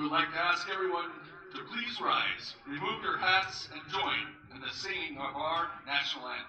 would like to ask everyone to please rise, remove your hats, and join in the singing of our national anthem.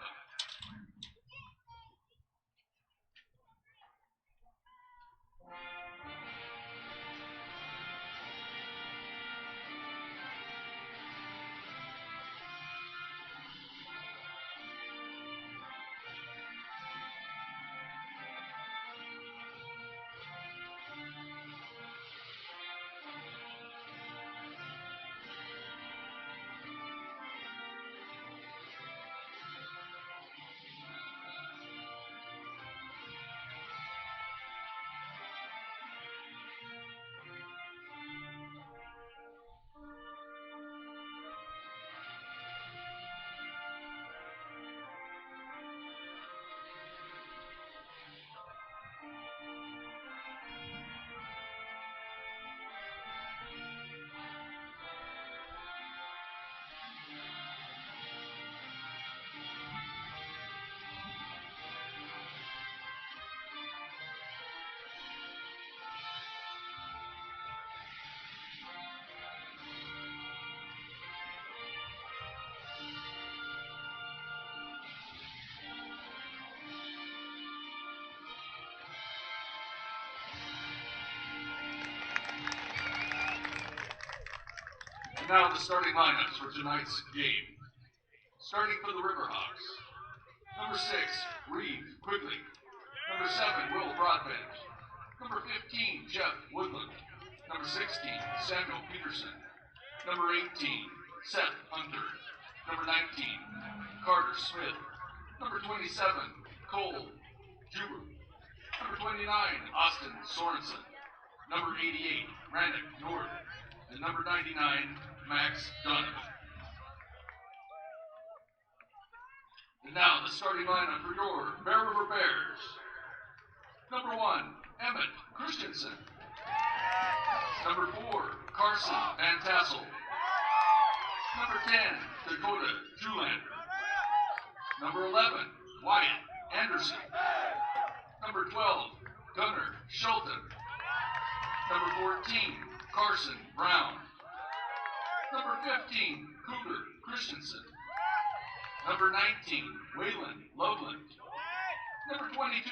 And now the starting lineups for tonight's game. Starting for the Riverhawks. Number 6, Reeve Quigley. Number 7, Will Broadbent. Number 15, Jeff Woodland. Number 16, Samuel Peterson. Number 18, Seth Hunter. Number 19, Carter Smith. Number 27, Cole Juber. Number 29, Austin Sorensen. Number 88, Rannick Nord. And number 99, Max Donovan. And now the starting lineup for your Bear River Bears. Number 1, Emmett Christensen. Number 4, Carson Van Tassel. Number 10, Dakota Julander. Number 11, Wyatt Anderson. Number 12, Gunnar Schulten. Number 14, Carson Brown. Number 15, Cougar Christensen. Number 19, Waylon Loveland. Number 22,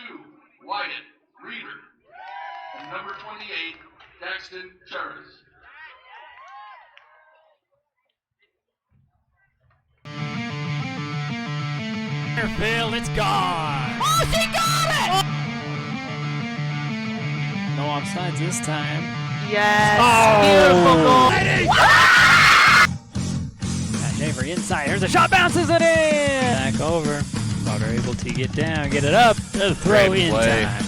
Wyatt Reeder. And number 28, Daxton Charis. Field, it's gone. Oh, she got it! No offsides this time. Yes. Oh. Beautiful goal. Josh Avery inside. Here's a shot, bounces it in. Back over. Carter able to get down, get it up. The throw Great in play. time.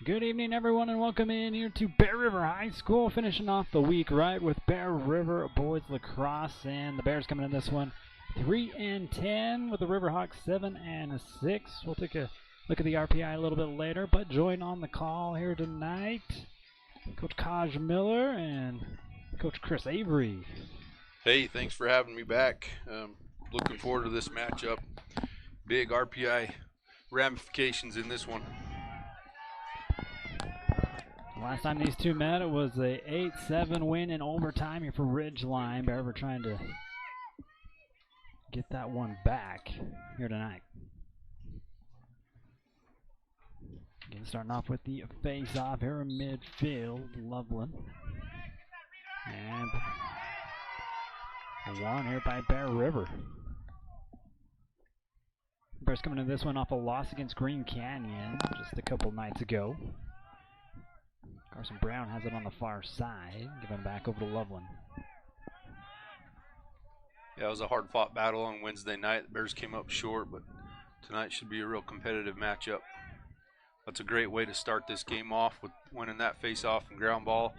Good evening, everyone, and welcome in here to Bear River High School, finishing off the week right with Bear River Boys Lacrosse, and the Bears coming in this one 3-10 with the Riverhawks 7-6. We'll take a look at the RPI a little bit later, but join on the call here tonight, Coach Kaj Miller and Coach Chris Avery. Hey, thanks for having me back. Looking forward to this matchup. Big RPI ramifications in this one. Last time these two met, it was a 8-7 win in overtime here for Ridgeline. Bear River trying to get that one back here tonight. Again, starting off with the face-off here in midfield, Loveland. And one here by Bear River. Bears coming into this one off a loss against Green Canyon just a couple nights ago. Carson Brown has it on the far side, giving back over to Loveland. Yeah, it was a hard-fought battle on Wednesday night. The Bears came up short, but tonight should be a real competitive matchup. That's a great way to start this game off with winning that face-off and ground ball.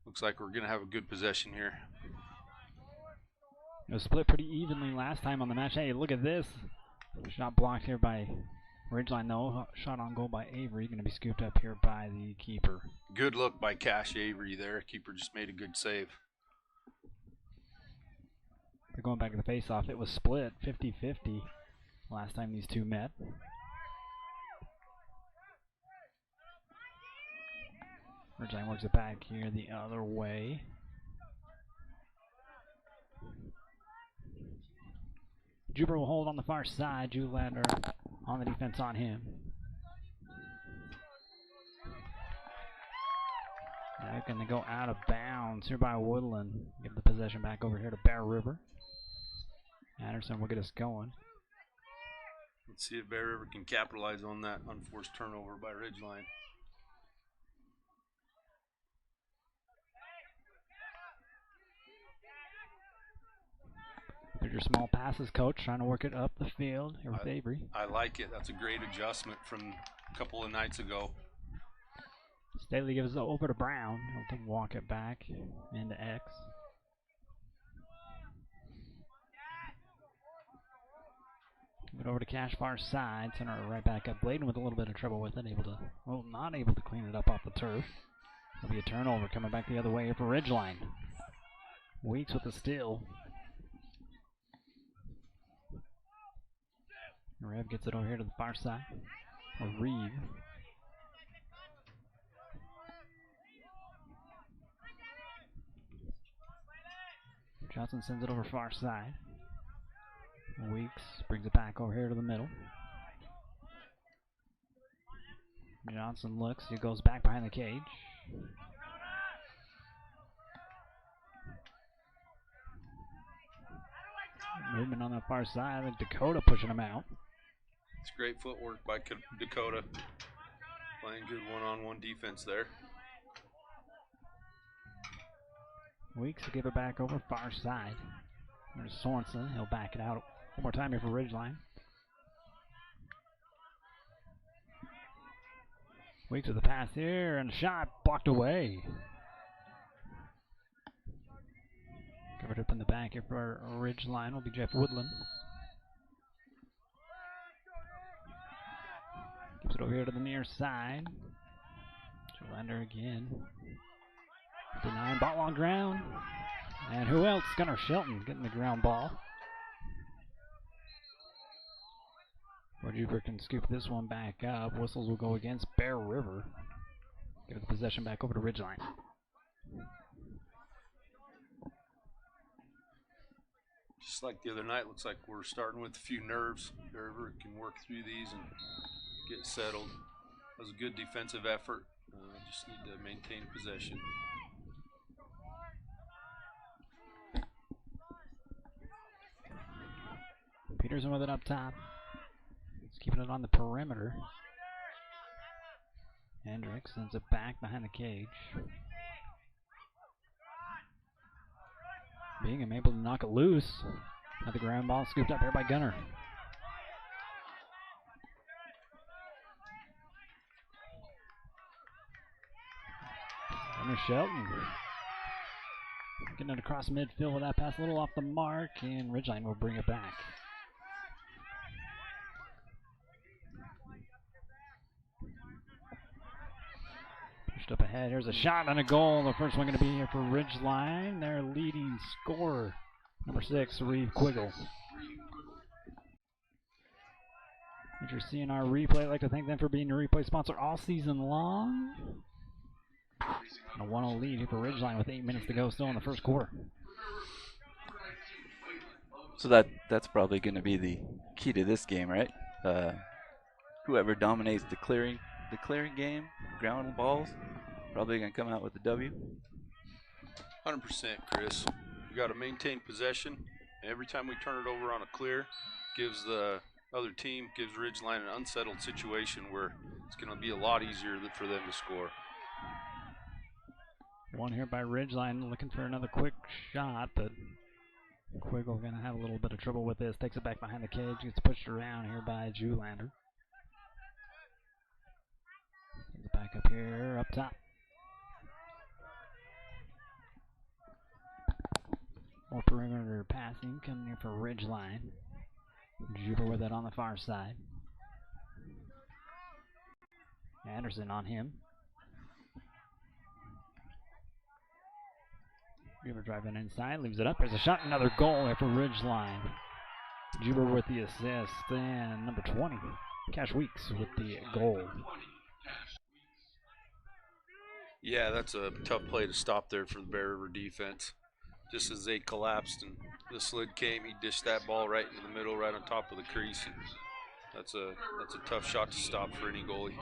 Looks like we're going to have a good possession here. It was split pretty evenly last time on the match. Hey, look at this. Shot blocked here by Ridgeline, though. Shot on goal by Avery. Going to be scooped up here by the keeper. Good look by Cash Avery there. Keeper just made a good save. They're going back to the face-off. It was split 50-50 last time these two met. Ridgeline works it back here the other way. Juber will hold on the far side. Julander on the defense on him. Now going to go out of bounds here by Woodland. Give the possession back over here to Bear River. Anderson will get us going. Let's see if Bear River can capitalize on that unforced turnover by Ridgeline. There's your small passes, coach, trying to work it up the field here with Avery. I like it. That's a great adjustment from a couple of nights ago. Staley gives it over to Brown. He'll walk it back into X. Give it over to Cash far side. Center it right back up. Bladen with a little bit of trouble with it. Not able to clean it up off the turf. There'll be a turnover coming back the other way here for Ridgeline. Weeks with the steal. Rev gets it over here to the far side. Reeve. Johnson sends it over far side. Weeks brings it back over here to the middle. Johnson looks. He goes back behind the cage. Movement on the far side. Like Dakota pushing him out. It's great footwork by Dakota. Playing good one-on-one defense there. Weeks will give it back over far side. There's Sorensen. He'll back it out one more time here for Ridgeline. Weeks with the pass here and a shot blocked away. Covered up in the back here for Ridgeline will be Jeff Woodland. Gives it over here to the near side. Jolander again. 59, ball on ground. And who else? Gunnar Shelton getting the ground ball. Juber can scoop this one back up. Whistles will go against Bear River. Give the possession back over to Ridgeline. Just like the other night, looks like we're starting with a few nerves. Bear River can work through these and get settled. That was a good defensive effort. Just need to maintain possession. Peterson with it up top. He's keeping it on the perimeter. Hendricks sends it back behind the cage. Bingham able to knock it loose. Now the ground ball scooped up here by Gunner. Gunner Shelton getting it across midfield with that pass a little off the mark, and Ridgeline will bring it back. Pushed up ahead. Here's a shot and a goal. The first one going to be here for Ridgeline. Their leading scorer, number 6, Reeve Quiggle. If you're seeing our replay, I'd like to thank them for being your replay sponsor all season long. And a 1-0 lead here for Ridgeline with 8 minutes to go still in the first quarter. So that's probably going to be the key to this game, right? Whoever dominates the clearing game, ground balls, probably going to come out with the W. 100%, Chris. We got to maintain possession. Every time we turn it over on a clear, gives the other team, gives Ridgeline an unsettled situation where it's going to be a lot easier for them to score. One here by Ridgeline, looking for another quick shot, but Quiggle going to have a little bit of trouble with this. Takes it back behind the cage, gets pushed around here by Julander. Sends it back up here, up top. More perimeter passing coming here for Ridgeline. Juber with it on the far side. Anderson on him. Juber driving inside, leaves it up. There's a shot, another goal there for Ridgeline. Juber with the assist, and number 20, Cash Weeks with the goal. Yeah, that's a tough play to stop there for the Bear River defense. Just as they collapsed and the slid came, he dished that ball right into the middle, right on top of the crease. And that's a tough shot to stop for any goalie.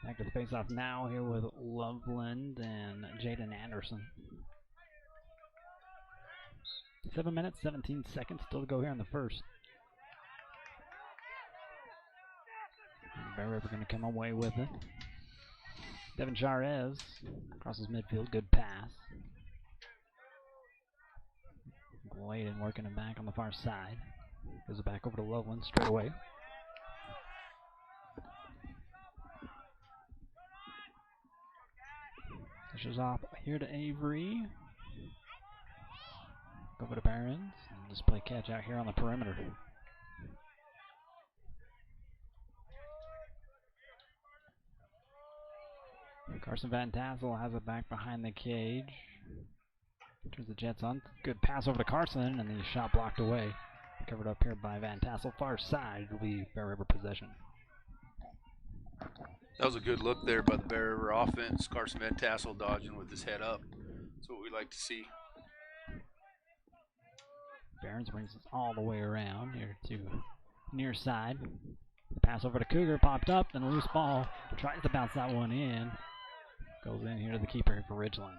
Back to the face-off now here with Loveland and Jaden Anderson. 7 minutes, 17 seconds still to go here in the first. Bear River going to come away with it. Devin Charez crosses midfield, good pass. Gladen working it back on the far side. Goes it back over to Loveland straight away. Pushes off here to Avery. Over to Barons. And just play catch out here on the perimeter. Carson Van Tassel has it back behind the cage. Turns the Jets on. Good pass over to Carson, and the shot blocked away. Covered up here by Van Tassel. Far side will be Bear River possession. That was a good look there by the Bear River offense. Carson Van Tassel dodging with his head up. That's what we like to see. Barons brings us all the way around here to near side. The pass over to Cougar popped up, and a loose ball. Tries to bounce that one in. Goes in here to the keeper here for Ridgeline.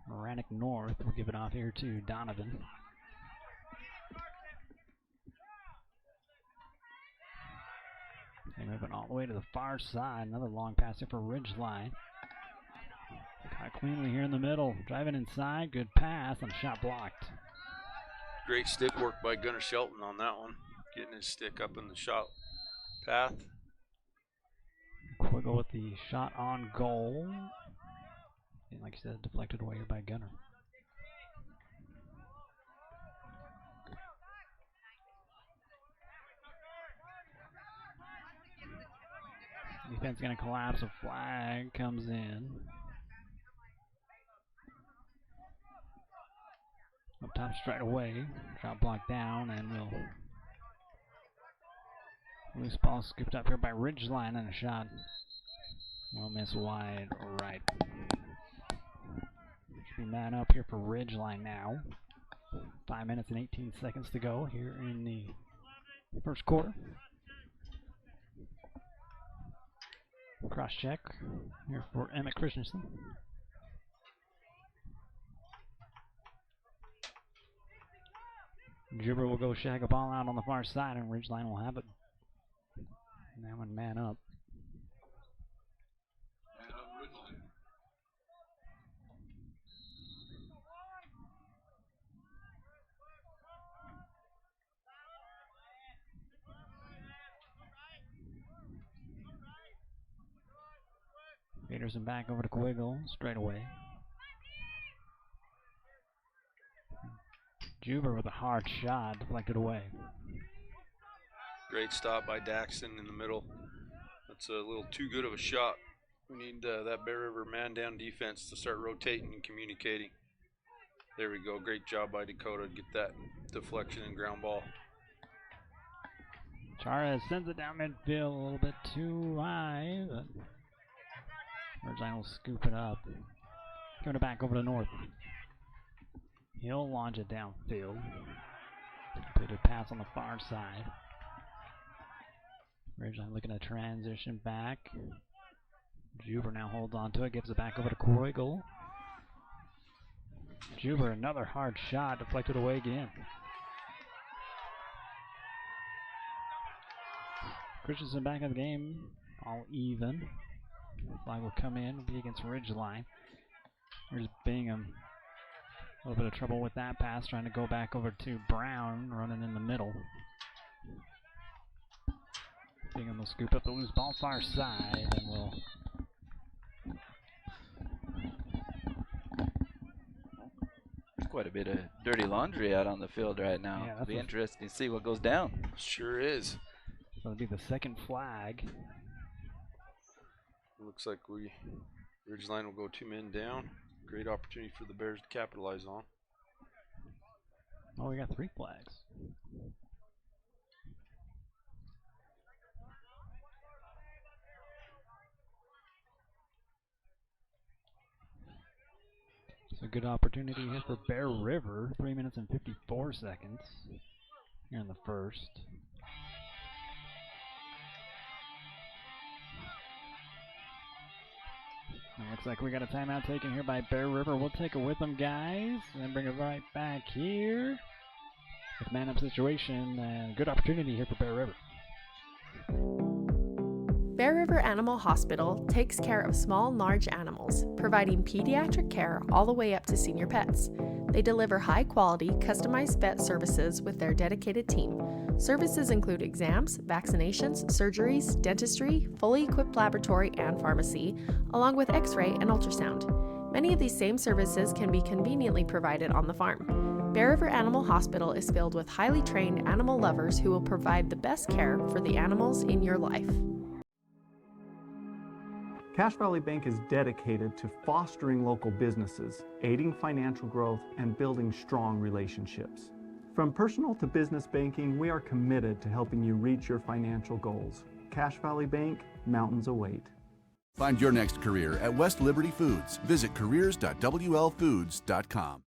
Moranic North will give it off here to Donovan. And moving all the way to the far side. Another long pass here for Ridgeline. Got cleanly here in the middle. Driving inside. Good pass and a shot blocked. Great stick work by Gunnar Shelton on that one. Getting his stick up in the shot path. Quiggle with the shot on goal. And like I said, deflected away here by Gunnar. Defense going to collapse. A flag comes in. Up top straight away. Shot blocked down, and loose ball scooped up here by Ridgeline, and a shot will miss wide right. Should be man up here for Ridgeline now. 5 minutes and 18 seconds to go here in the first quarter. Cross check here for Emmett Christensen. Jubber will go shag a ball out on the far side, and Ridgeline will have it. Now in man up. Peterson back over to Quiggle, straight away. Juber with a hard shot, deflected away. Great stop by Daxton in the middle. That's a little too good of a shot. We need that Bear River man-down defense to start rotating and communicating. There we go. Great job by Dakota to get that deflection and ground ball. Chara sends it down midfield a little bit too high, but Ridgeline will scoop it up. Going back over to North. He'll launch it downfield. Completed pass on the far side. Ridgeline looking to transition back. Juber now holds on to it, gives it back over to Quiggle. Juber, another hard shot, deflected away again. Christensen back in the game, all even. Flag will come in, be against Ridgeline. Here's Bingham. A little bit of trouble with that pass, trying to go back over to Brown, running in the middle. Bingham will scoop up the loose ball far side, and will quite a bit of dirty laundry out on the field right now. Yeah, it'll be interesting to see what goes down. Sure is. So it'll be the second flag. Looks like Ridgeline will go 2 men down. Great opportunity for the Bears to capitalize on. Oh, we got 3 flags. good opportunity here for Bear River. 3 minutes and 54 seconds here in the first. It looks like we got a timeout taken here by Bear River. We'll take it with them, guys, and bring it right back here with man-up situation and good opportunity here for Bear River. Bear River Animal Hospital takes care of small and large animals, providing pediatric care all the way up to senior pets. They deliver high-quality, customized vet services with their dedicated team. Services include exams, vaccinations, surgeries, dentistry, fully equipped laboratory and pharmacy, along with x-ray and ultrasound. Many of these same services can be conveniently provided on the farm. Bear River Animal Hospital is filled with highly trained animal lovers who will provide the best care for the animals in your life. Cache Valley Bank is dedicated to fostering local businesses, aiding financial growth, and building strong relationships. From personal to business banking, we are committed to helping you reach your financial goals. Cache Valley Bank, mountains await. Find your next career at West Liberty Foods. Visit careers.wlfoods.com.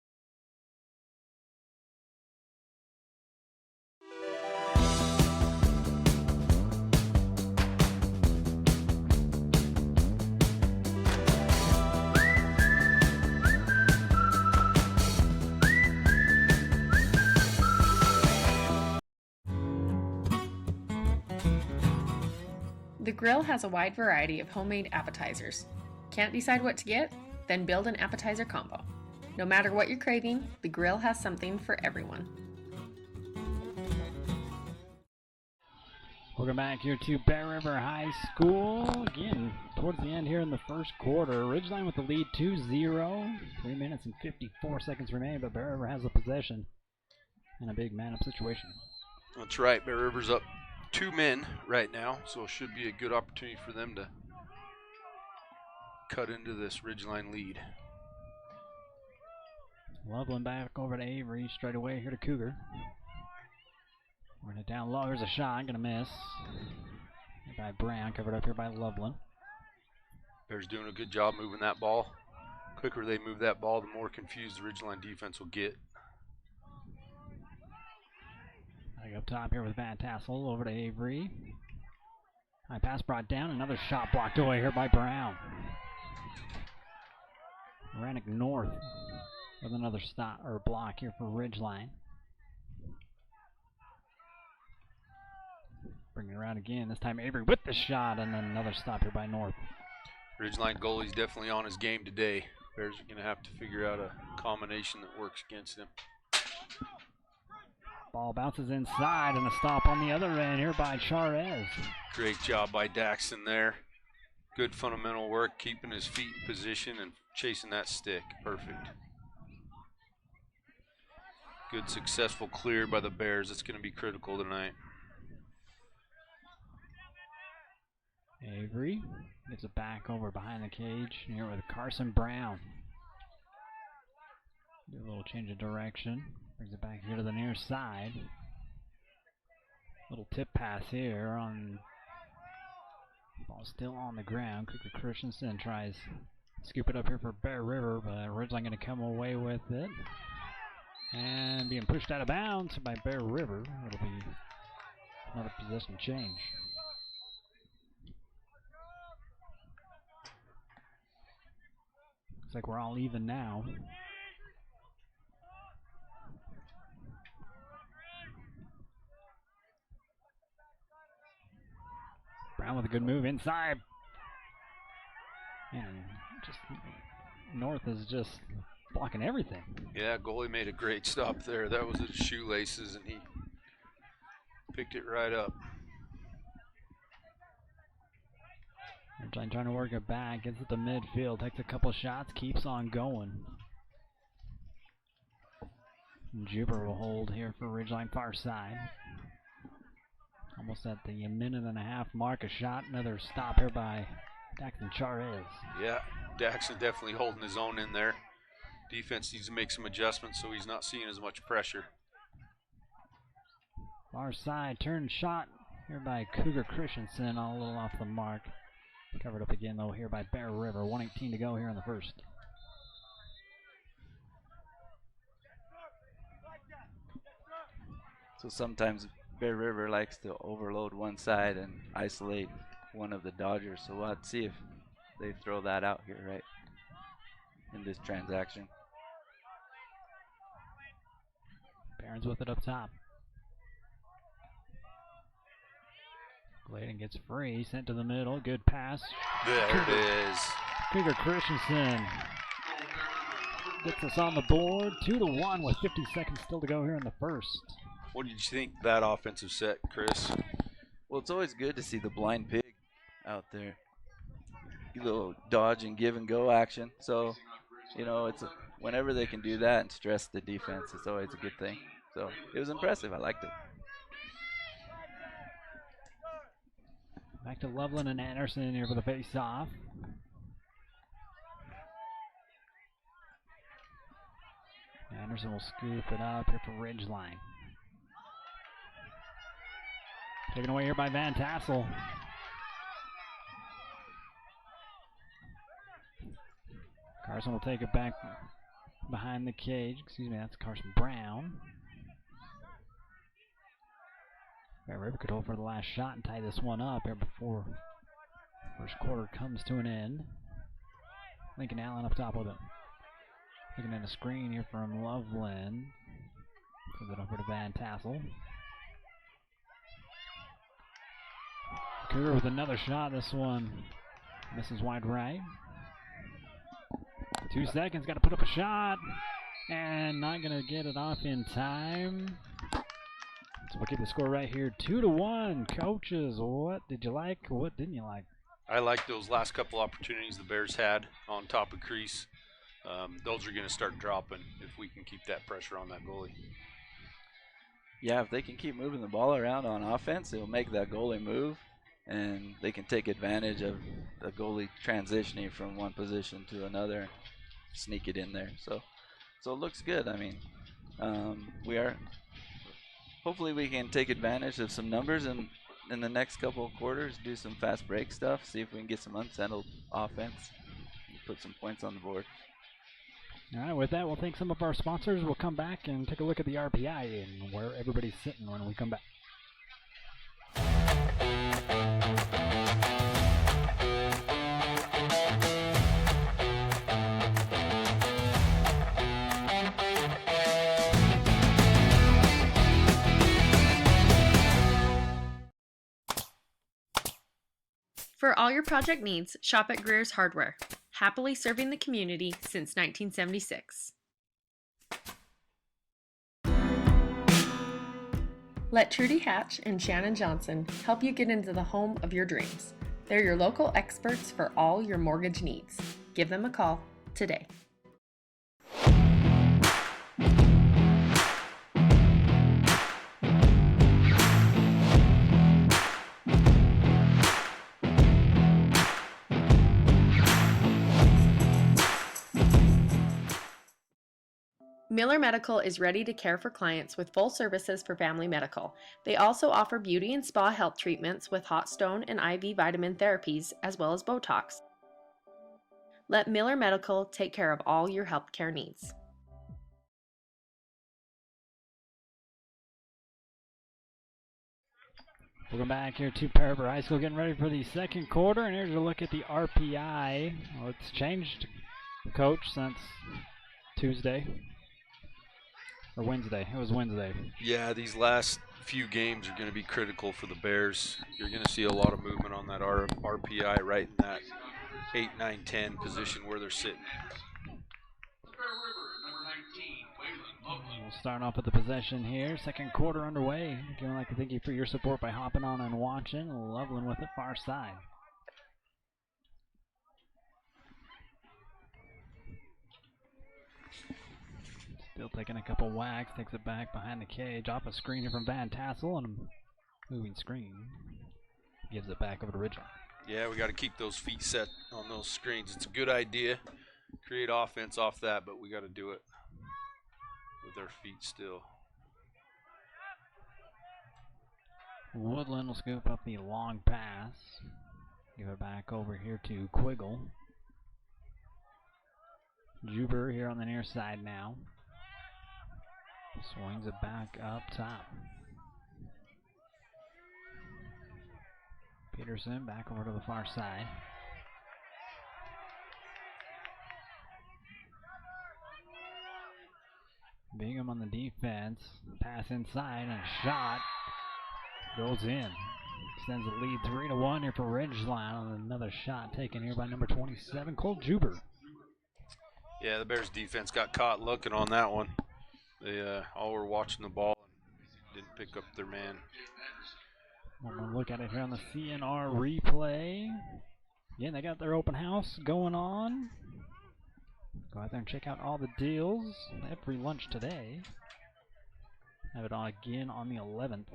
The grill has a wide variety of homemade appetizers. Can't decide what to get? Then build an appetizer combo. No matter what you're craving, the grill has something for everyone. Welcome back here to Bear River High School. Again, towards the end here in the first quarter. Ridgeline with the lead 2-0. 3 minutes and 54 seconds remain, but Bear River has the possession in a big man-up situation. That's right. Bear River's up 2 men right now, so it should be a good opportunity for them to cut into this Ridgeline lead. Loveland back over to Avery, straight away here to Cougar. Running it down low, here's a shot, gonna miss. Here by Brown, covered up here by Loveland. Bears doing a good job moving that ball. Quicker they move that ball, the more confused the Ridgeline defense will get. Back up top here with Van Tassel, over to Avery. High pass brought down, another shot blocked away here by Brown. Rannick North with another stop or block here for Ridgeline. Bring it around again, this time Avery with the shot, and then another stop here by North. Ridgeline goalie's definitely on his game today. Bears are going to have to figure out a combination that works against him. Ball bounces inside, and a stop on the other end here by Charez. Great job by Daxon there. Good fundamental work, keeping his feet in position and chasing that stick. Perfect. Good successful clear by the Bears. It's going to be critical tonight. Avery gets it back over behind the cage here with Carson Brown. Do a little change of direction. Brings it back here to the near side. Little tip pass here on. Ball still on the ground. Cooker Christensen tries to scoop it up here for Bear River, but Ridgeline going to come away with it. And being pushed out of bounds by Bear River. It'll be another possession change. Looks like we're all even now. Brown with a good move inside. And just North is just blocking everything. Yeah, goalie made a great stop there. That was his shoelaces, and he picked it right up. Ridgeline trying to work it back, gets it to midfield, takes a couple shots, keeps on going. Jupiter will hold here for Ridgeline far side. Almost at the minute and a half mark, a shot, another stop here by Daxon Charez. Yeah, Daxon definitely holding his own in there. Defense needs to make some adjustments so he's not seeing as much pressure. Far side, turn shot here by Cougar Christensen, all a little off the mark. Covered up again though here by Bear River. 1:18 to go here in the first. So sometimes Bear River likes to overload one side and isolate one of the Dodgers. So we'll have to see if they throw that out here, right, in this transaction. Barons with it up top. Gladen gets free, sent to the middle. Good pass. There it is. Krieger Christensen gets us on the board. 2-1 with 50 seconds still to go here in the first. What did you think of that offensive set, Chris? Well, it's always good to see the blind pig out there. A little dodge and give and go action. So, you know, whenever they can do that and stress the defense, it's always a good thing. So it was impressive. I liked it. Back to Loveland and Anderson here for the face-off. Anderson will scoop it up here for Ridgeline. Taken away here by Van Tassel. Carson will take it back behind the cage. Excuse me, that's Carson Brown. Bear River could hold for the last shot and tie this one up here before first quarter comes to an end. Lincoln Allen up top with it. Looking at a screen here from Loveland. Puts it over to Van Tassel. Cougar with another shot. This one misses wide right. 2 seconds, got to put up a shot. And not going to get it off in time. So we'll keep the score right here, 2-1. Coaches, what did you like? What didn't you like? I like those last couple opportunities the Bears had on top of crease. Those are going to start dropping if we can keep that pressure on that goalie. Yeah, if they can keep moving the ball around on offense, it will make that goalie move, and they can take advantage of the goalie transitioning from one position to another, sneak it in there. So it looks good. I mean, hopefully we can take advantage of some numbers in the next couple of quarters, do some fast break stuff, see if we can get some unsettled offense, and put some points on the board. All right, with that, we'll thank some of our sponsors. We'll come back and take a look at the RPI and where everybody's sitting when we come back. For all your project needs, shop at Greer's Hardware. Happily serving the community since 1976. Let Trudy Hatch and Shannon Johnson help you get into the home of your dreams. They're your local experts for all your mortgage needs. Give them a call today. Miller Medical is ready to care for clients with full services for family medical. They also offer beauty and spa health treatments with hot stone and IV vitamin therapies, as well as Botox. Let Miller Medical take care of all your healthcare needs. Welcome back here to Bear River High School, getting ready for the second quarter, and here's a look at the RPI. Well, it's changed, Coach, since Tuesday. Or Wednesday. It was Wednesday. Yeah, these last few games are going to be critical for the Bears. You're going to see a lot of movement on that RPI right in that 8, 9, 10 position where they're sitting. We'll start off with the possession here. Second quarter underway. Again, I'd like to thank you for your support by hopping on and watching. Loveland with it, far side. Still taking a couple whacks, takes it back behind the cage, off a screen here from Van Tassel, and a moving screen. Gives it back over to Ridgeline. Yeah, we got to keep those feet set on those screens. It's a good idea, create offense off that, but we got to do it with our feet still. Woodland will scoop up the long pass. Give it back over here to Quiggle. Juber here on the near side now. Swings it back up top. Peterson back over to the far side. Bingham on the defense. Pass inside and a shot. Goes in. Extends the lead 3-1 here for Ridgeline on another shot taken here by number 27, Cole Juber. Yeah, the Bears defense got caught looking on that one. They all were watching the ball and didn't pick up their man. One more look at it here on the CNR replay. Again, they got their open house going on. Go out there and check out all the deals. They have free lunch today. Have it on again on the 11th.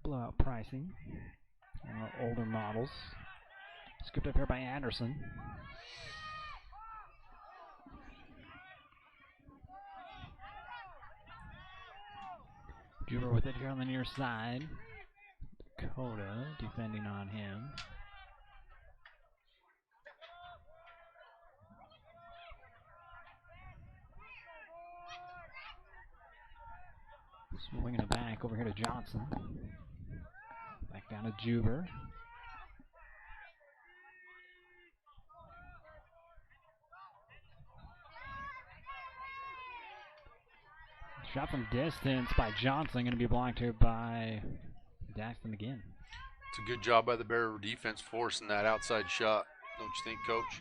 Blowout pricing on our older models. Scooped up here by Anderson. Juber with it here on the near side. Dakota defending on him. Swinging it back over here to Johnson. Back down to Juber. Shot from distance by Johnson, going to be blocked here by Daxton again. It's a good job by the Bear defense forcing that outside shot, don't you think, Coach?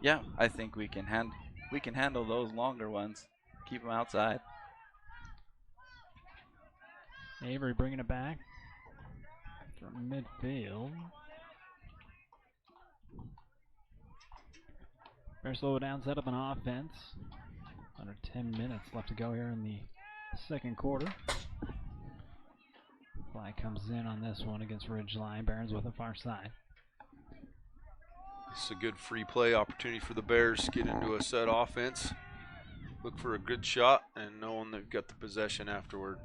Yeah, I think we can handle those longer ones. Keep them outside. Avery bringing it back from midfield. Bears slow it down, set up an offense. Under 10 minutes left to go here in the second quarter. Flag comes in on this one against Ridgeline. Barons with the far side. It's a good free play opportunity for the Bears to get into a set offense. Look for a good shot and knowing they've got the possession afterward.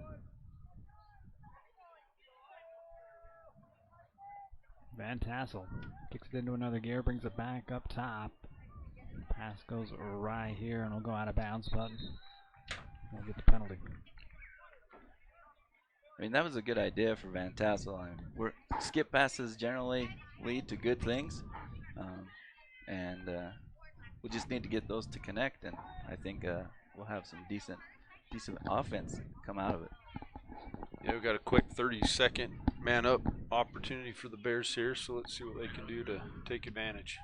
Van Tassel kicks it into another gear, brings it back up top. Pass goes right here and will go out of bounds, but we'll get the penalty. I mean, that was a good idea for Van Tassel. Skip passes generally lead to good things, and we just need to get those to connect, and I think we'll have some decent offense come out of it. Yeah, we've got a quick 30-second man-up opportunity for the Bears here, so let's see what they can do to take advantage.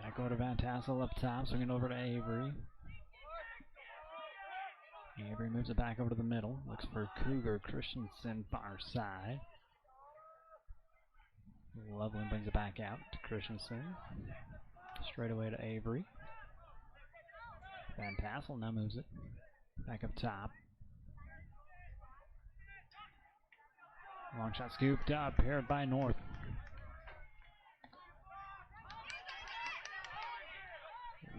Back over to Van Tassel up top, swinging over to Avery. Avery moves it back over to the middle, looks for Cougar Christensen far side. Loveland brings it back out to Christensen. Straight away to Avery. Van Tassel now moves it back up top. Long shot scooped up, paired by North.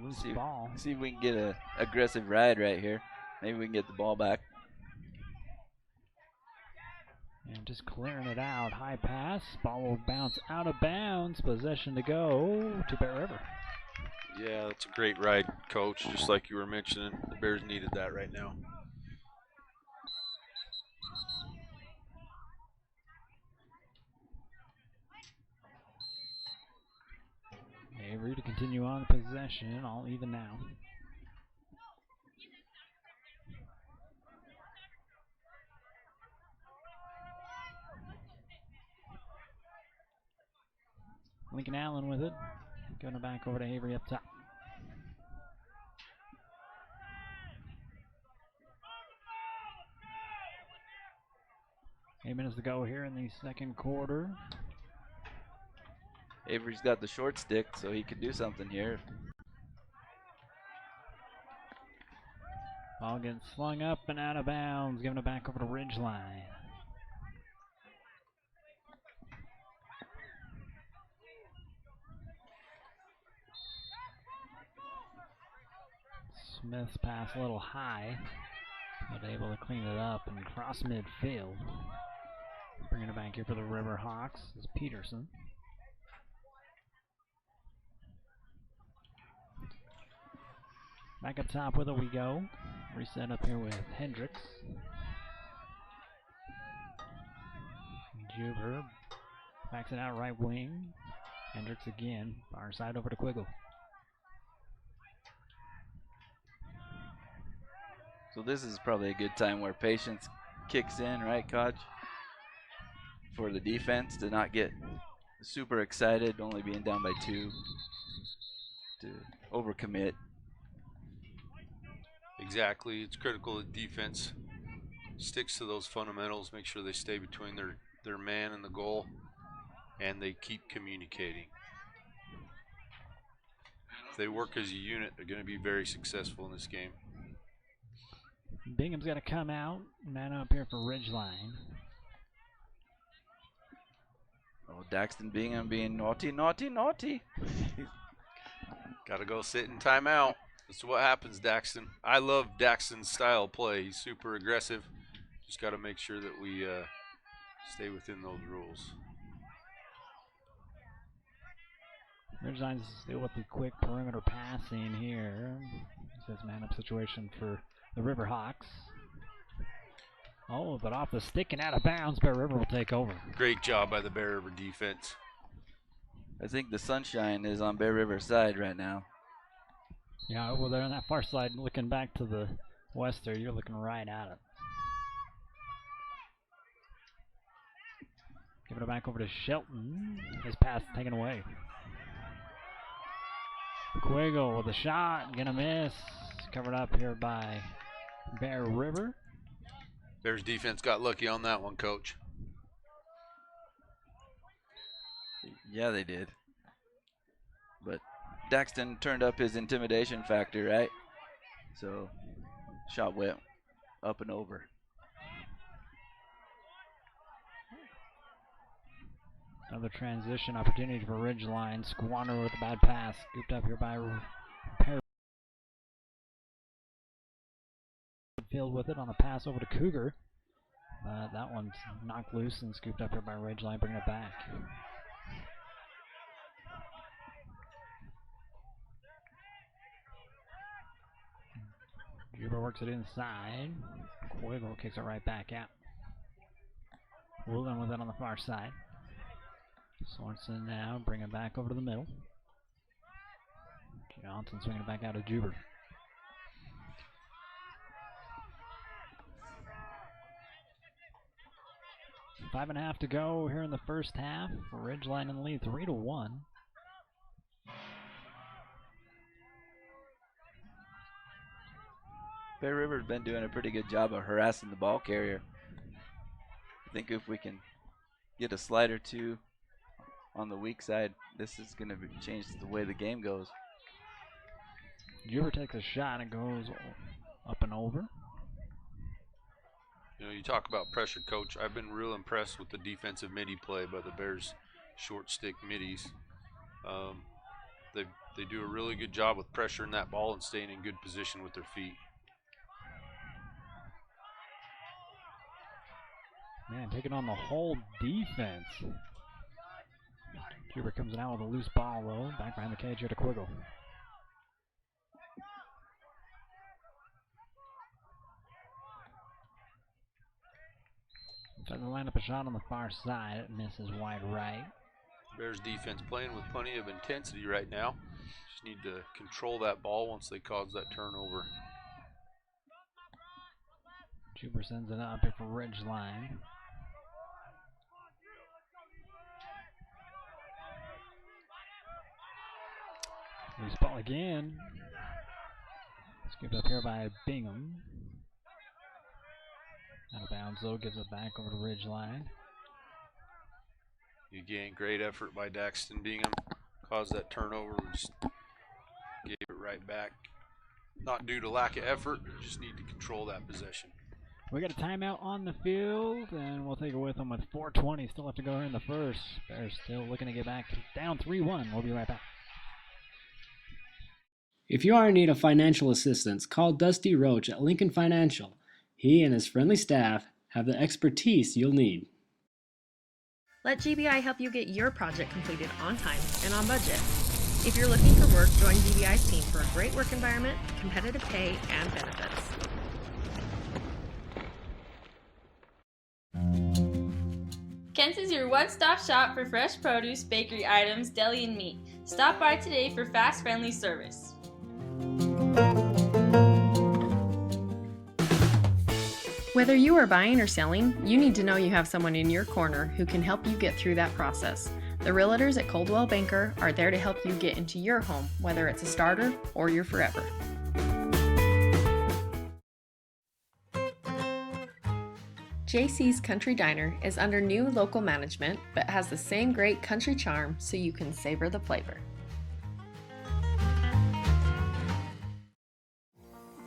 Loose ball. See if we can get an aggressive ride right here. Maybe we can get the ball back. And just clearing it out. High pass. Ball will bounce out of bounds. Possession to go to Bear River. Yeah, that's a great ride, Coach. Just like you were mentioning, the Bears needed that right now. Avery to continue on possession, all even now. Lincoln Allen with it. Going back over to Avery up top. Eight minutes to go here in the second quarter. Avery's got the short stick, so he could do something here. Ball gets slung up and out of bounds, giving it back over to Ridgeline. Smith's pass a little high, but able to clean it up and cross midfield. Bringing it back here for the Riverhawks is Peterson. Back up top with it we go. Reset up here with Hendricks. Juber backs it out right wing. Hendricks again. Far side over to Quiggle. So this is probably a good time where patience kicks in, right, Coach? For the defense to not get super excited, only being down by 2, to overcommit. Exactly. It's critical that defense sticks to those fundamentals, make sure they stay between their man and the goal, and they keep communicating. If they work as a unit, they're going to be very successful in this game. Bingham's got to come out. Man up here for Ridgeline. Oh, Daxton Bingham being naughty, naughty, naughty. Got to go sit in timeout. That's what happens, Daxton. I love Daxton's style of play. He's super aggressive. Just got to make sure that we stay within those rules. Ridgeline's still with the quick perimeter passing here. This is man-up situation for the Riverhawks. Oh, but off the stick and out of bounds, Bear River will take over. Great job by the Bear River defense. I think the sunshine is on Bear River's side right now. Yeah, over there on that far side, looking back to the west there, you're looking right at it. Giving it back over to Shelton. His pass taken away. Quiggle with a shot, gonna miss. Covered up here by Bear River. Bears defense got lucky on that one, Coach. Yeah, they did. But Daxton turned up his intimidation factor, right? So, shot went up and over. Another transition opportunity for Ridgeline. Squander with a bad pass. Scooped up here by Perry. Field with it on the pass over to Cougar. That one's knocked loose and scooped up here by Ridgeline, bringing it back. Juba works it inside. Quiggle kicks it right back out. Woolen with it on the far side. Sorensen now, bring it back over to the middle. Johnson swinging it back out to Juber. Five and a half to go here in the first half. Ridgeline in the lead, 3-1. Bear River's been doing a pretty good job of harassing the ball carrier. I think if we can get a slide or two on the weak side, this is going to change the way the game goes. Juber takes a shot and goes up and over. You know, you talk about pressure, Coach. I've been real impressed with the defensive midi play by the Bears short stick middies. They do a really good job with pressuring that ball and staying in good position with their feet. Man, taking on the whole defense. Juber comes out with a loose ball, though. Back behind the cage here to Quiggle. Tries to line up a shot on the far side. It misses wide right. Bears defense playing with plenty of intensity right now. Just need to control that ball once they cause that turnover. Juber sends it up here for Ridgeline. Loose ball again. Scooped up here by Bingham. Out of bounds though, gives it back over to Ridgeline. Again, great effort by Daxton Bingham. Caused that turnover, we just gave it right back. Not due to lack of effort, just need to control that possession. We got a timeout on the field, and we'll take it with them with 4:20. Still have to go here in the first. Bears still looking to get back down 3-1. We'll be right back. If you are in need of financial assistance, call Dusty Roach at Lincoln Financial. He and his friendly staff have the expertise you'll need. Let GBI help you get your project completed on time and on budget. If you're looking for work, join GBI's team for a great work environment, competitive pay, and benefits. Kent's is your one-stop shop for fresh produce, bakery items, deli, and meat. Stop by today for fast, friendly service. Whether you are buying or selling, you need to know you have someone in your corner who can help you get through that process. The realtors at Coldwell Banker are there to help you get into your home, whether it's a starter or your forever. JC's Country Diner is under new local management, but has the same great country charm so you can savor the flavor.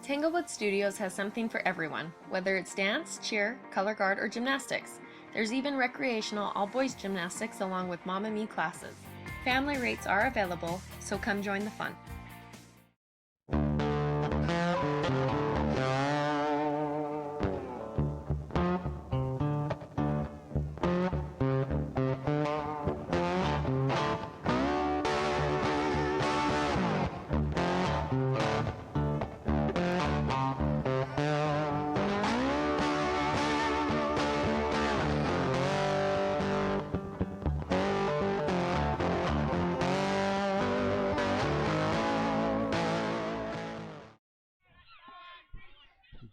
Tanglewood Studios has something for everyone, whether it's dance, cheer, color guard, or gymnastics. There's even recreational all-boys gymnastics along with Mama Me classes. Family rates are available, so come join the fun.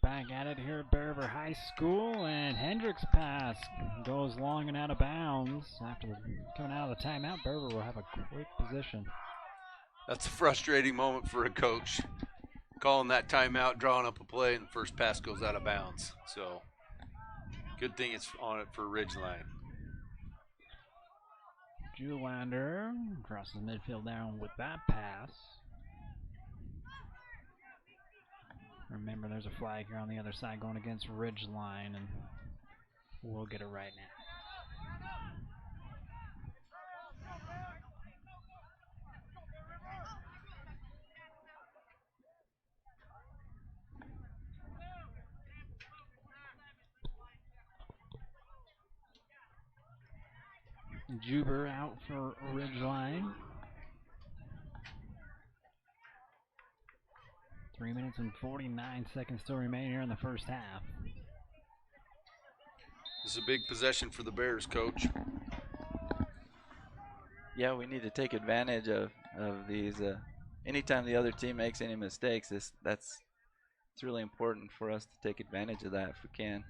Back at it here at Bear River High School, and Hendricks' pass goes long and out of bounds. After coming out of the timeout, Bear River will have a quick position. That's a frustrating moment for a coach. Calling that timeout, drawing up a play, and the first pass goes out of bounds. So, good thing it's on it for Ridgeline. Julander crosses midfield down with that pass. Remember, there's a flag here on the other side going against Ridgeline, and we'll get it right now. Juber out for Ridgeline. 3 minutes and 49 seconds still remain here in the first half. This is a big possession for the Bears, Coach. Yeah, we need to take advantage of these. Anytime the other team makes any mistakes, it's really important for us to take advantage of that if we can.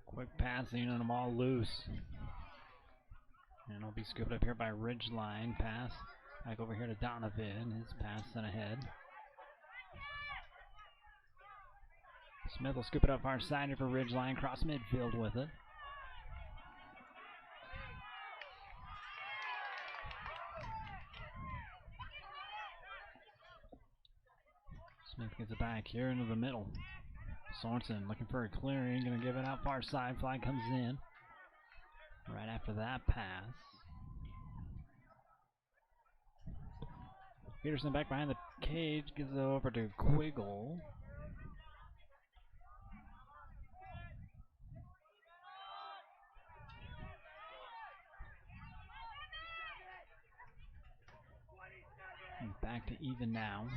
Quick passing and them all loose. And it'll be scooped up here by Ridgeline. Pass back over here to Donovan. His pass sent ahead. Smith will scoop it up far side for Ridgeline. Cross midfield with it. Smith gets it back here into the middle. Sorensen looking for a clearing. Going to give it out far side. Flag comes in. Right after that pass. Peterson back behind the cage, gives it over to Quiggle. And back to even now.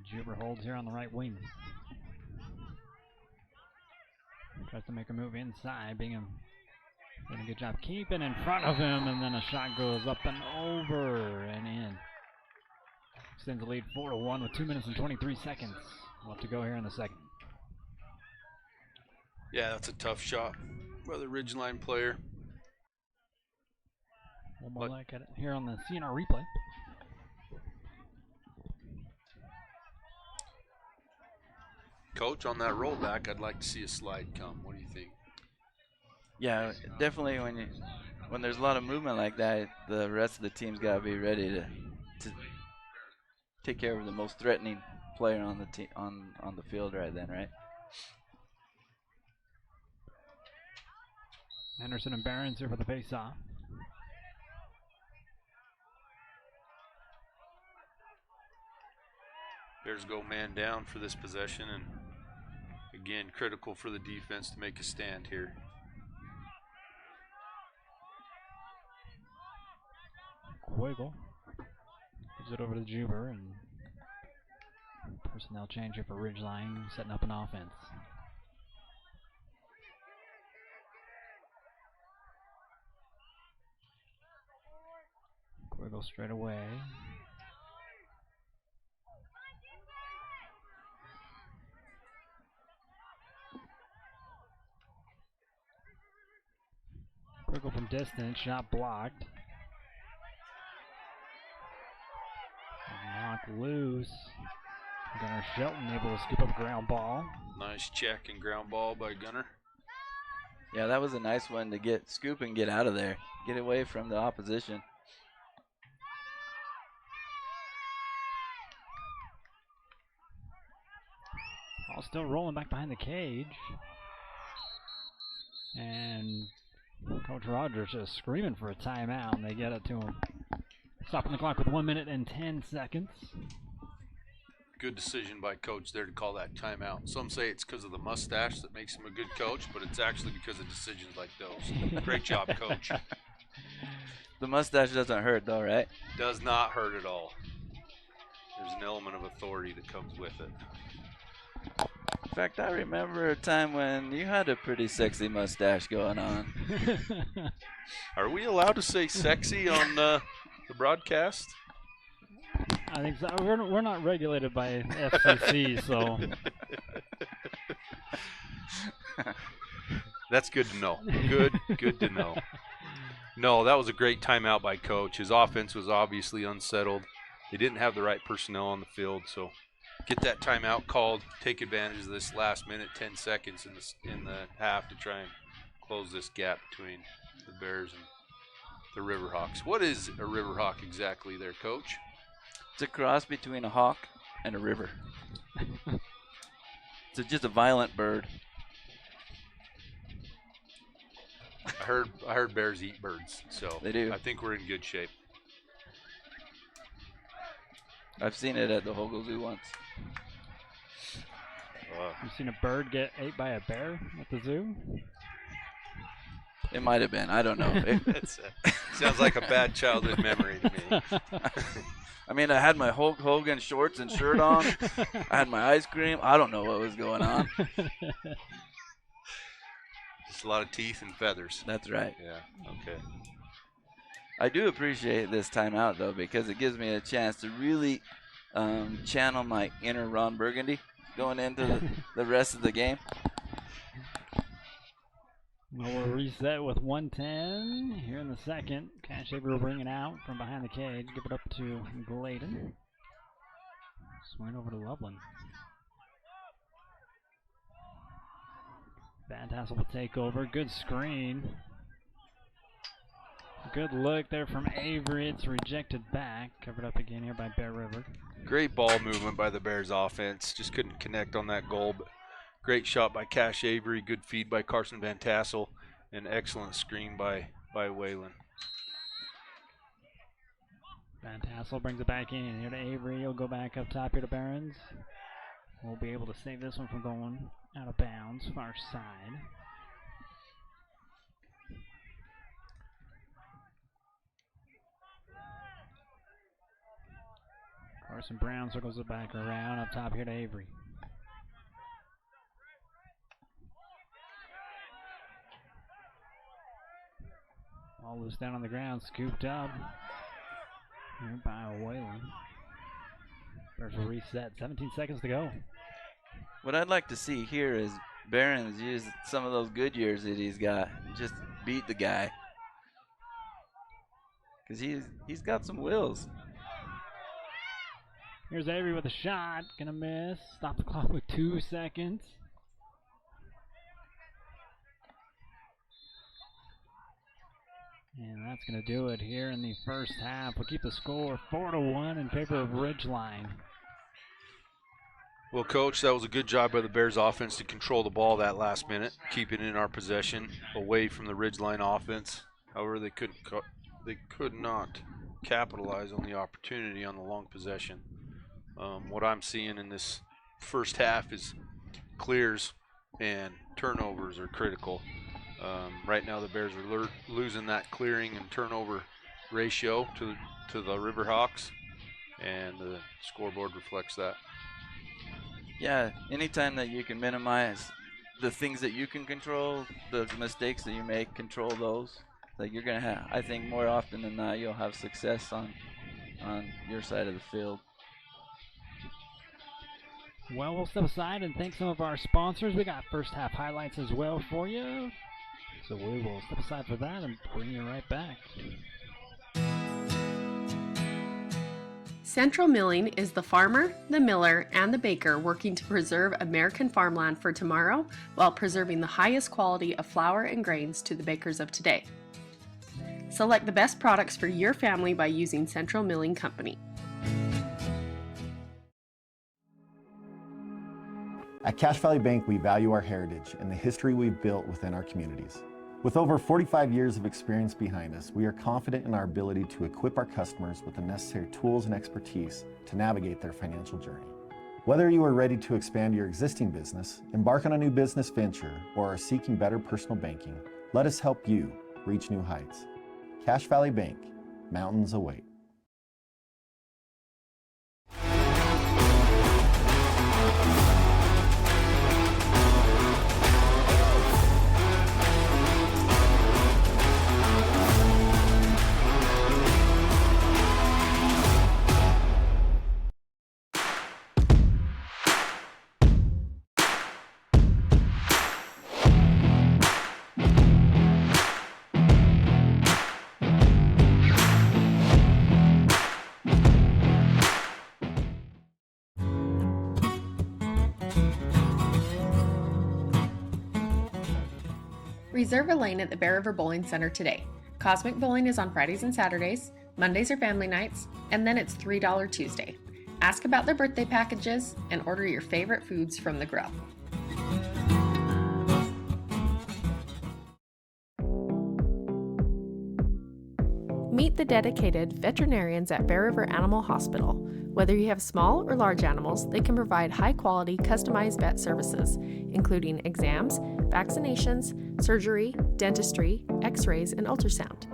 Juber holds here on the right wing. Tries to make a move inside. Bingham doing a good job keeping in front of him, and then a shot goes up and over and in. Extends the lead 4-1 with 2 minutes and 23 seconds. We'll have to go here in the second. Yeah, that's a tough shot by the Ridgeline player. One more look at it here on the CNR replay. Coach, on that rollback, I'd like to see a slide come. What do you think? Yeah, definitely. When there's a lot of movement like that, the rest of the team's got to be ready to take care of the most threatening player on the on the field right then, right? Henderson and Barons here for the face-off. Bears go man down for this possession, and again, critical for the defense to make a stand here. Wiggle. Gives it over to Juber, and personnel change here for Ridgeline, setting up an offense. Wiggle straight away. Wiggle from distance, shot blocked. Knocked loose. Gunnar Shelton able to scoop up a ground ball. Nice check and ground ball by Gunnar. Yeah, that was a nice one to scoop and get out of there. Get away from the opposition. Ball still rolling back behind the cage. And Coach Rogers just screaming for a timeout, and they get it to him. Stopping the clock with 1 minute and 10 seconds. Good decision by Coach there to call that timeout. Some say it's because of the mustache that makes him a good coach, but it's actually because of decisions like those. Great job, Coach. The mustache doesn't hurt, though, right? Does not hurt at all. There's an element of authority that comes with it. In fact, I remember a time when you had a pretty sexy mustache going on. Are we allowed to say sexy on the broadcast? I think so. We're not regulated by FCC, so. That's good to know. Good to know. No, that was a great timeout by Coach. His offense was obviously unsettled. They didn't have the right personnel on the field, so get that timeout called. Take advantage of this last minute, 10 seconds in the half to try and close this gap between the Bears and the Riverhawks. What is a Riverhawk exactly there, Coach? It's a cross between a hawk and a river. It's just a violent bird. I heard bears eat birds, so they do. I think we're in good shape. I've seen it at the Hogle Zoo once. You've seen a bird get ate by a bear at the zoo? It might have been. I don't know. Sounds like a bad childhood memory to me. I mean, I had my Hulk Hogan shorts and shirt on. I had my ice cream. I don't know what was going on. Just a lot of teeth and feathers. That's right. Yeah, okay. I do appreciate this timeout, though, because it gives me a chance to really channel my inner Ron Burgundy going into the rest of the game. Well, we'll reset with 1:10 here in the second. Cash Avery will bring it out from behind the cage. Give it up to Gladen. Swing over to Loveland. Van Tassel will take over. Good screen. Good look there from Avery. It's rejected back. Covered up again here by Bear River. Great ball movement by the Bears offense. Just couldn't connect on that goal, but great shot by Cash Avery. Good feed by Carson Van Tassel. An excellent screen by Whalen. Van Tassel brings it back in here to Avery. He'll go back up top here to Barons. We'll be able to save this one from going out of bounds, far side. Carson Brown circles it back around up top here to Avery. All loose down on the ground, scooped up here by Whalen. There's a reset, 17 seconds to go. What I'd like to see here is Barons use some of those good years that he's got. Just beat the guy. Because he's got some wills. Here's Avery with a shot. Gonna miss. Stop the clock with 2 seconds. And that's going to do it here in the first half. We'll keep the score 4-1 in favor of Ridgeline. Well, Coach, that was a good job by the Bears offense to control the ball that last minute, keep it in our possession, away from the Ridgeline offense. However, they could not capitalize on the opportunity on the long possession. What I'm seeing in this first half is clears and turnovers are critical. Right now the Bears are losing that clearing and turnover ratio to the Riverhawks, and the scoreboard reflects that. Yeah, anytime that you can minimize the things that you can control, the mistakes that you make, control those. Like you're gonna have, I think more often than not, you'll have success on your side of the field. Well, we'll step aside and thank some of our sponsors. We got first half highlights as well for you. So we will step aside for that and bring you right back. Central Milling is the farmer, the miller, and the baker working to preserve American farmland for tomorrow while preserving the highest quality of flour and grains to the bakers of today. Select the best products for your family by using Central Milling Company. At Cache Valley Bank, we value our heritage and the history we've built within our communities. With over 45 years of experience behind us, we are confident in our ability to equip our customers with the necessary tools and expertise to navigate their financial journey. Whether you are ready to expand your existing business, embark on a new business venture, or are seeking better personal banking, let us help you reach new heights. Cache Valley Bank, mountains await. Reserve a lane at the Bear River Bowling Center today. Cosmic Bowling is on Fridays and Saturdays, Mondays are family nights, and then it's $3 Tuesday. Ask about their birthday packages and order your favorite foods from the grill. Meet the dedicated veterinarians at Bear River Animal Hospital. Whether you have small or large animals, they can provide high-quality, customized vet services, including exams, vaccinations, surgery, dentistry, x-rays, and ultrasound.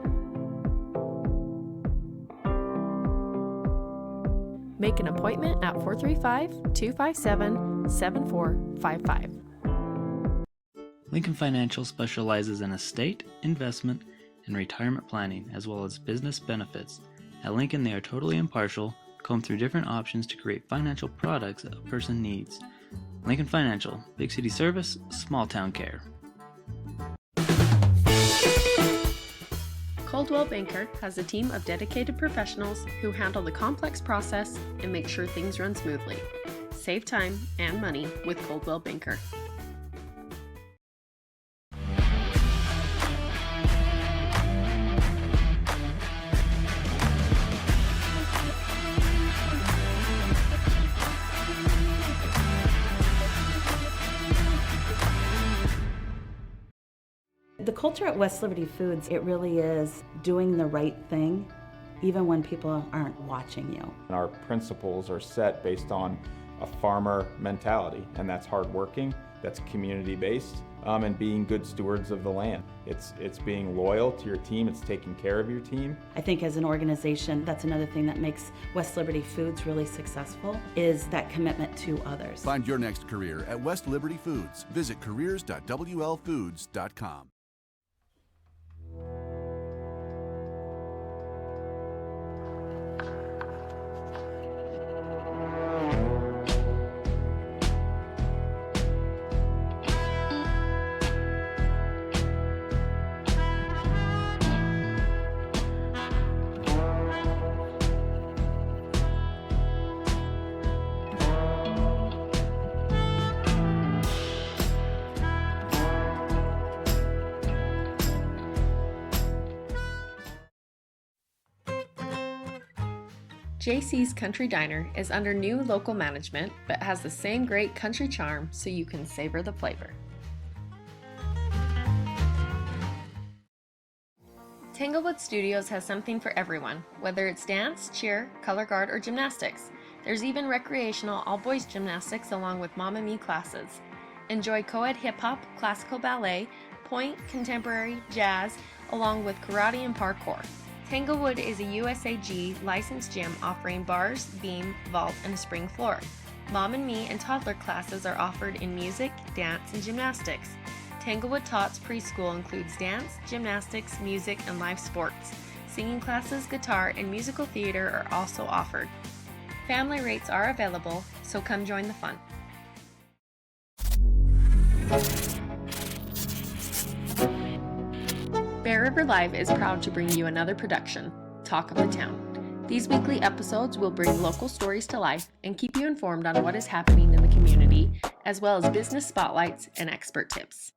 Make an appointment at 435-257-7455. Lincoln Financial specializes in estate, investment, and retirement planning, as well as business benefits. At Lincoln, they are totally impartial, comb through different options to create financial products a person needs. Lincoln Financial, big city service, small town care. Coldwell Banker has a team of dedicated professionals who handle the complex process and make sure things run smoothly. Save time and money with Coldwell Banker. The culture at West Liberty Foods, it really is doing the right thing, even when people aren't watching you. Our principles are set based on a farmer mentality, and that's hardworking, that's community-based, and being good stewards of the land. It's being loyal to your team, it's taking care of your team. I think as an organization, that's another thing that makes West Liberty Foods really successful, is that commitment to others. Find your next career at West Liberty Foods. Visit careers.wlfoods.com. JC's Country Diner is under new local management, but has the same great country charm so you can savor the flavor. Tanglewood Studios has something for everyone, whether it's dance, cheer, color guard, or gymnastics. There's even recreational all-boys gymnastics along with Mamma Mia classes. Enjoy co-ed hip-hop, classical ballet, point, contemporary, jazz, along with karate and parkour. Tanglewood is a USAG licensed gym offering bars, beam, vault, and a spring floor. Mom and Me and toddler classes are offered in music, dance, and gymnastics. Tanglewood Tots preschool includes dance, gymnastics, music, and live sports. Singing classes, guitar, and musical theater are also offered. Family rates are available, so come join the fun. Bear River Live is proud to bring you another production, Talk of the Town. These weekly episodes will bring local stories to life and keep you informed on what is happening in the community, as well as business spotlights and expert tips.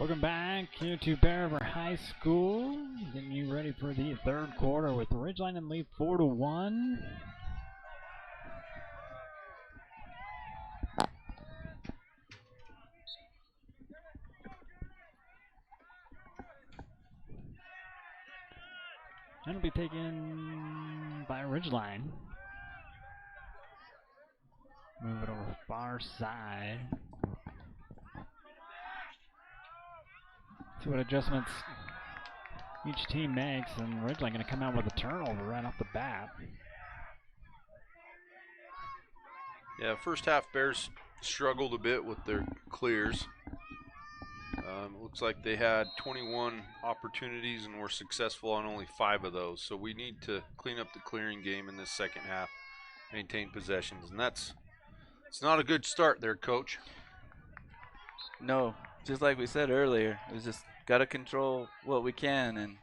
Welcome back here to Bear River High School. Getting you ready for the third quarter with Ridgeline in lead 4-1. And it'll be taken by Ridgeline. Move it over far side. See what adjustments each team makes, and Ridgeline going to come out with a turnover right off the bat. Yeah, first half Bears struggled a bit with their clears. Looks like they had 21 opportunities and were successful on only 5 of those. So we need to clean up the clearing game in this second half, maintain possessions, and it's not a good start there, Coach. No, just like we said earlier, we just got to control what we can,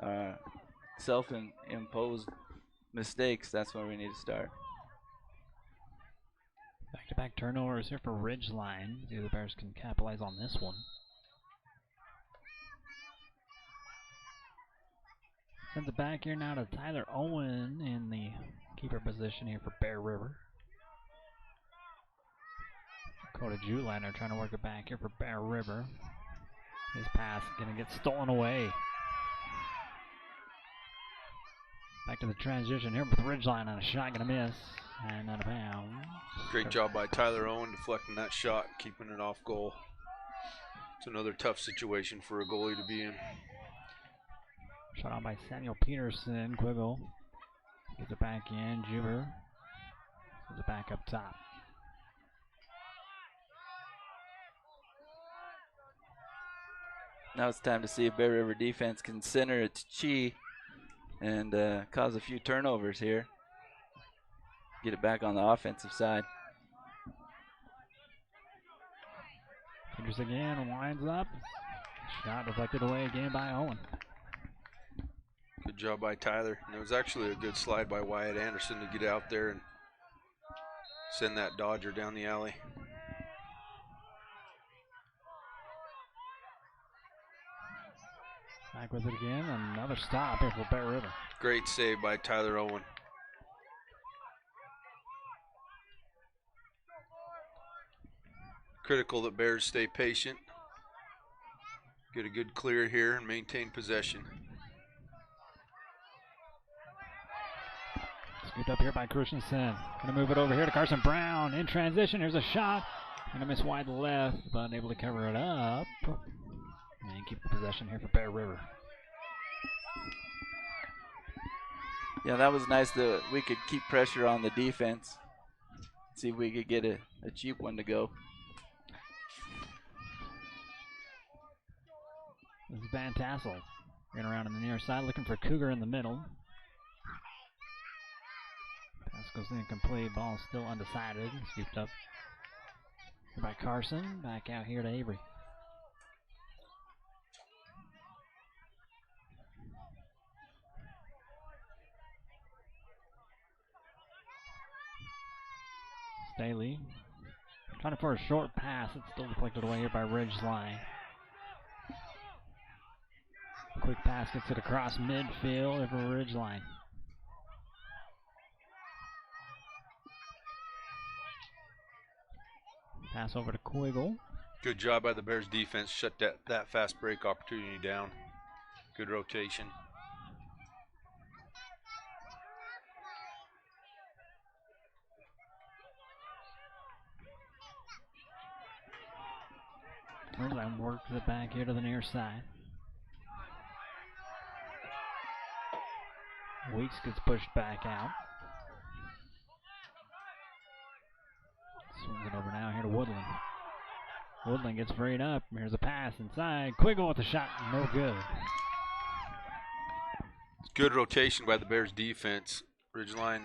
and self-imposed mistakes, that's where we need to start. Back-to-back turnovers here for Ridgeline. See if the Bears can capitalize on this one. Sends it back here now to Tyler Owen in the keeper position here for Bear River. Dakota Juliner trying to work it back here for Bear River. His pass going to get stolen away. Back to the transition here with Ridgeline on a shot, going to miss. And out of bounds. Great job by Tyler Owen deflecting that shot and keeping it off goal. It's another tough situation for a goalie to be in. Shot on by Samuel Peterson. Quiggle gets it back in. Juber sends it back up top. Now it's time to see if Bear River defense can center its chi and cause a few turnovers here. Get it back on the offensive side. Fingers again, winds up. Shot deflected away again by Owen. Good job by Tyler. And it was actually a good slide by Wyatt Anderson to get out there and send that Dodger down the alley. Back with it again. Another stop here for Bear River. Great save by Tyler Owen. Critical that Bears stay patient. Get a good clear here and maintain possession. Scooped up here by Christensen. Gonna move it over here to Carson Brown. In transition, here's a shot. Gonna miss wide left, but unable to cover it up. And keep the possession here for Bear River. Yeah, that was nice that we could keep pressure on the defense. See if we could get a cheap one to go. This is Van Tassel. Running around on the near side, looking for Cougar in the middle. Pass goes incomplete. Ball still undecided. Scooped up by Carson. Back out here to Avery. Staley trying for a short pass. It's still deflected away here by Ridgeline. Quick pass gets it across midfield for Ridgeline. Pass over to Quiggle. Good job by the Bears defense. Shut that fast break opportunity down. Good rotation. Ridgeline works it back here to the near side. Weeks gets pushed back out. Swings it over now here to Woodland. Woodland gets freed up. Here's a pass inside. Quiggle with the shot. No good. Good rotation by the Bears defense. Ridgeline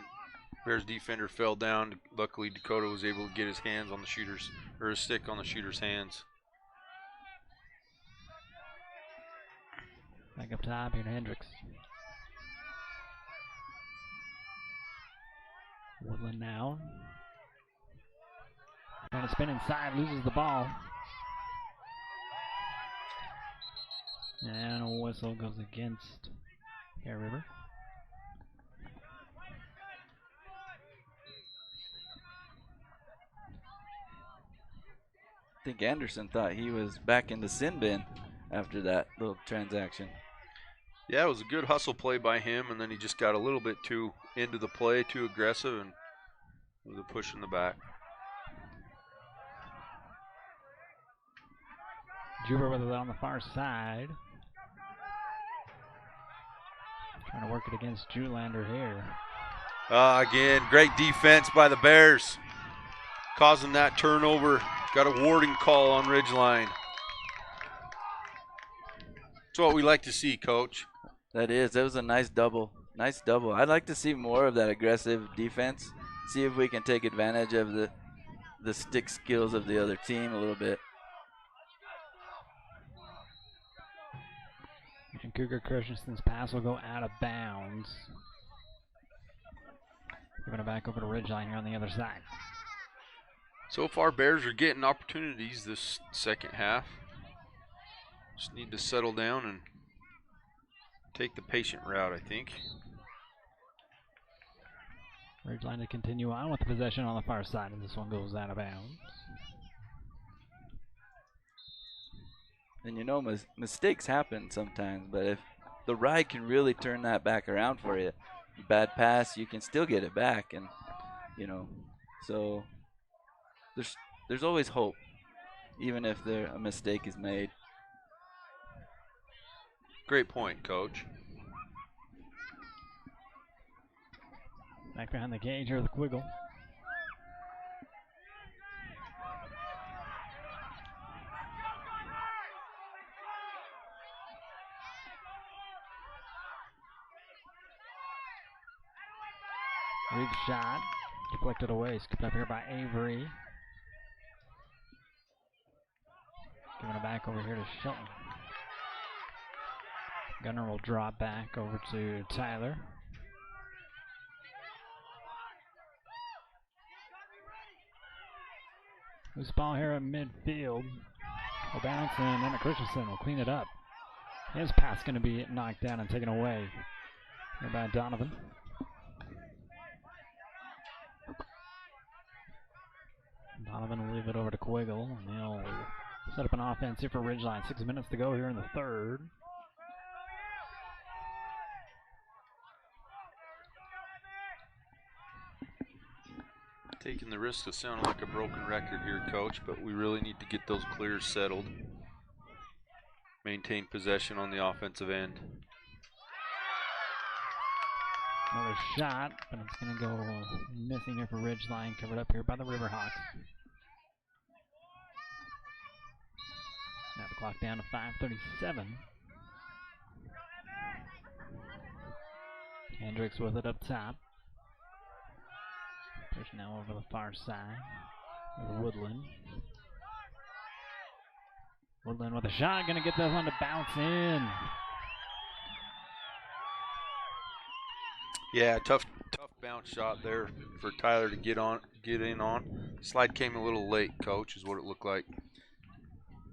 Bears defender fell down. Luckily, Dakota was able to get his hands on the shooter's, or his stick on the shooter's hands. Back up top here to Hendricks. Woodland now. Trying to spin inside, loses the ball. And a whistle goes against Bear River. I think Anderson thought he was back in the sin bin after that little transaction. Yeah, it was a good hustle play by him, and then he just got a little bit too into the play, too aggressive, and with a push in the back. Juber with it on the far side. Trying to work it against Julander here. Again, great defense by the Bears, causing that turnover. Got a warding call on Ridgeline. That's what we like to see, Coach. That was a nice double. Nice double. I'd like to see more of that aggressive defense. See if we can take advantage of the stick skills of the other team a little bit. And Cougar Christensen's pass will go out of bounds. Giving it back over to Ridgeline here on the other side. So far, Bears are getting opportunities this second half. Just need to settle down and take the patient route, I think. Ridgeline to continue on with the possession on the far side, and this one goes out of bounds. And you know, mistakes happen sometimes, but if the ride can really turn that back around for you, bad pass, you can still get it back, and you know, so there's always hope, even if a mistake is made. Great point, Coach. Back behind the cage here with Quiggle. Weak shot, deflected away, scooped up here by Avery. Giving it back over here to Shelton. Gunner will drop back over to Tyler. Loose ball here at midfield. Will bounce and Emmett Christensen will clean it up. His pass going to be knocked down and taken away here by Donovan. Donovan will leave it over to Quiggle, and he'll set up an offense here for Ridgeline. 6 minutes to go here in the third. Taking the risk of sounding like a broken record here, Coach, but we really need to get those clears settled. Maintain possession on the offensive end. Another shot, but it's going to go missing here for Ridgeline, covered up here by the Riverhawks. Now the clock down to 5:37. Hendricks with it up top. Push now over the far side with Woodland. Woodland with a shot, gonna get this one to bounce in. Yeah, tough bounce shot there for Tyler to get in on. Slide came a little late, Coach, is what it looked like.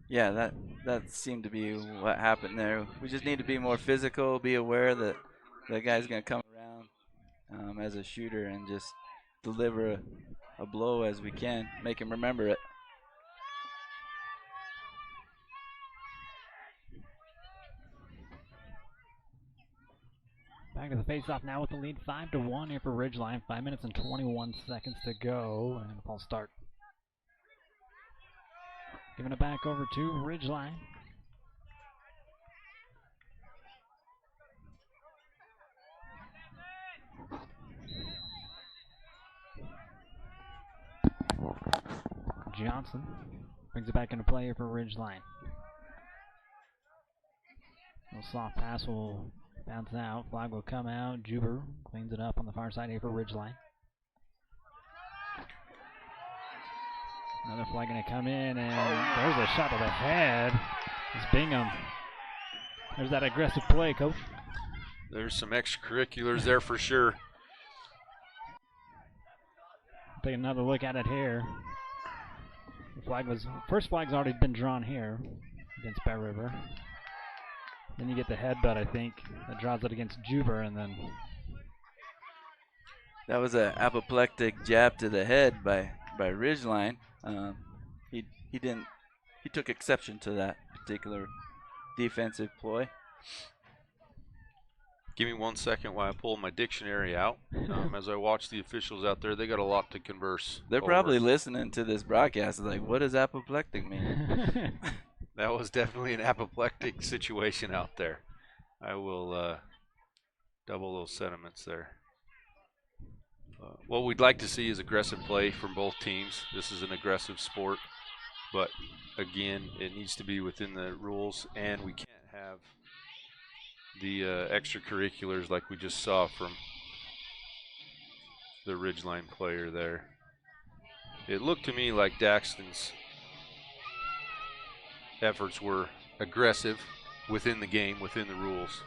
Yeah, that seemed to be what happened there. We just need to be more physical, be aware that that guy's gonna come around as a shooter and just deliver a blow as we can, make him remember it. Back to the face-off now with the lead 5-1 here for Ridgeline. 5 minutes and 21 seconds to go, and a false start. Giving it back over to Ridgeline. Johnson brings it back into play here for Ridgeline. A soft pass will bounce out. Flag will come out. Juber cleans it up on the far side here for Ridgeline. Another flag going to come in, and there's a shot to the head. It's Bingham. There's that aggressive play, Coach. There's some extracurriculars there for sure. Take another look at it here. The first flag's already been drawn here against Bear River. Then you get the headbutt, I think, that draws it against Juber, and then that was an apoplectic jab to the head by Ridgeline. He took exception to that particular defensive ploy. Give me 1 second while I pull my dictionary out. As I watch the officials out there, they got a lot to converse. They're probably listening to this broadcast like, what does apoplectic mean? That was definitely an apoplectic situation out there. I will double those sentiments there. What we'd like to see is aggressive play from both teams. This is an aggressive sport, but again, it needs to be within the rules, and we can't have the extracurriculars like we just saw from the Ridgeline player there. It looked to me like Daxton's efforts were aggressive within the game, within the rules,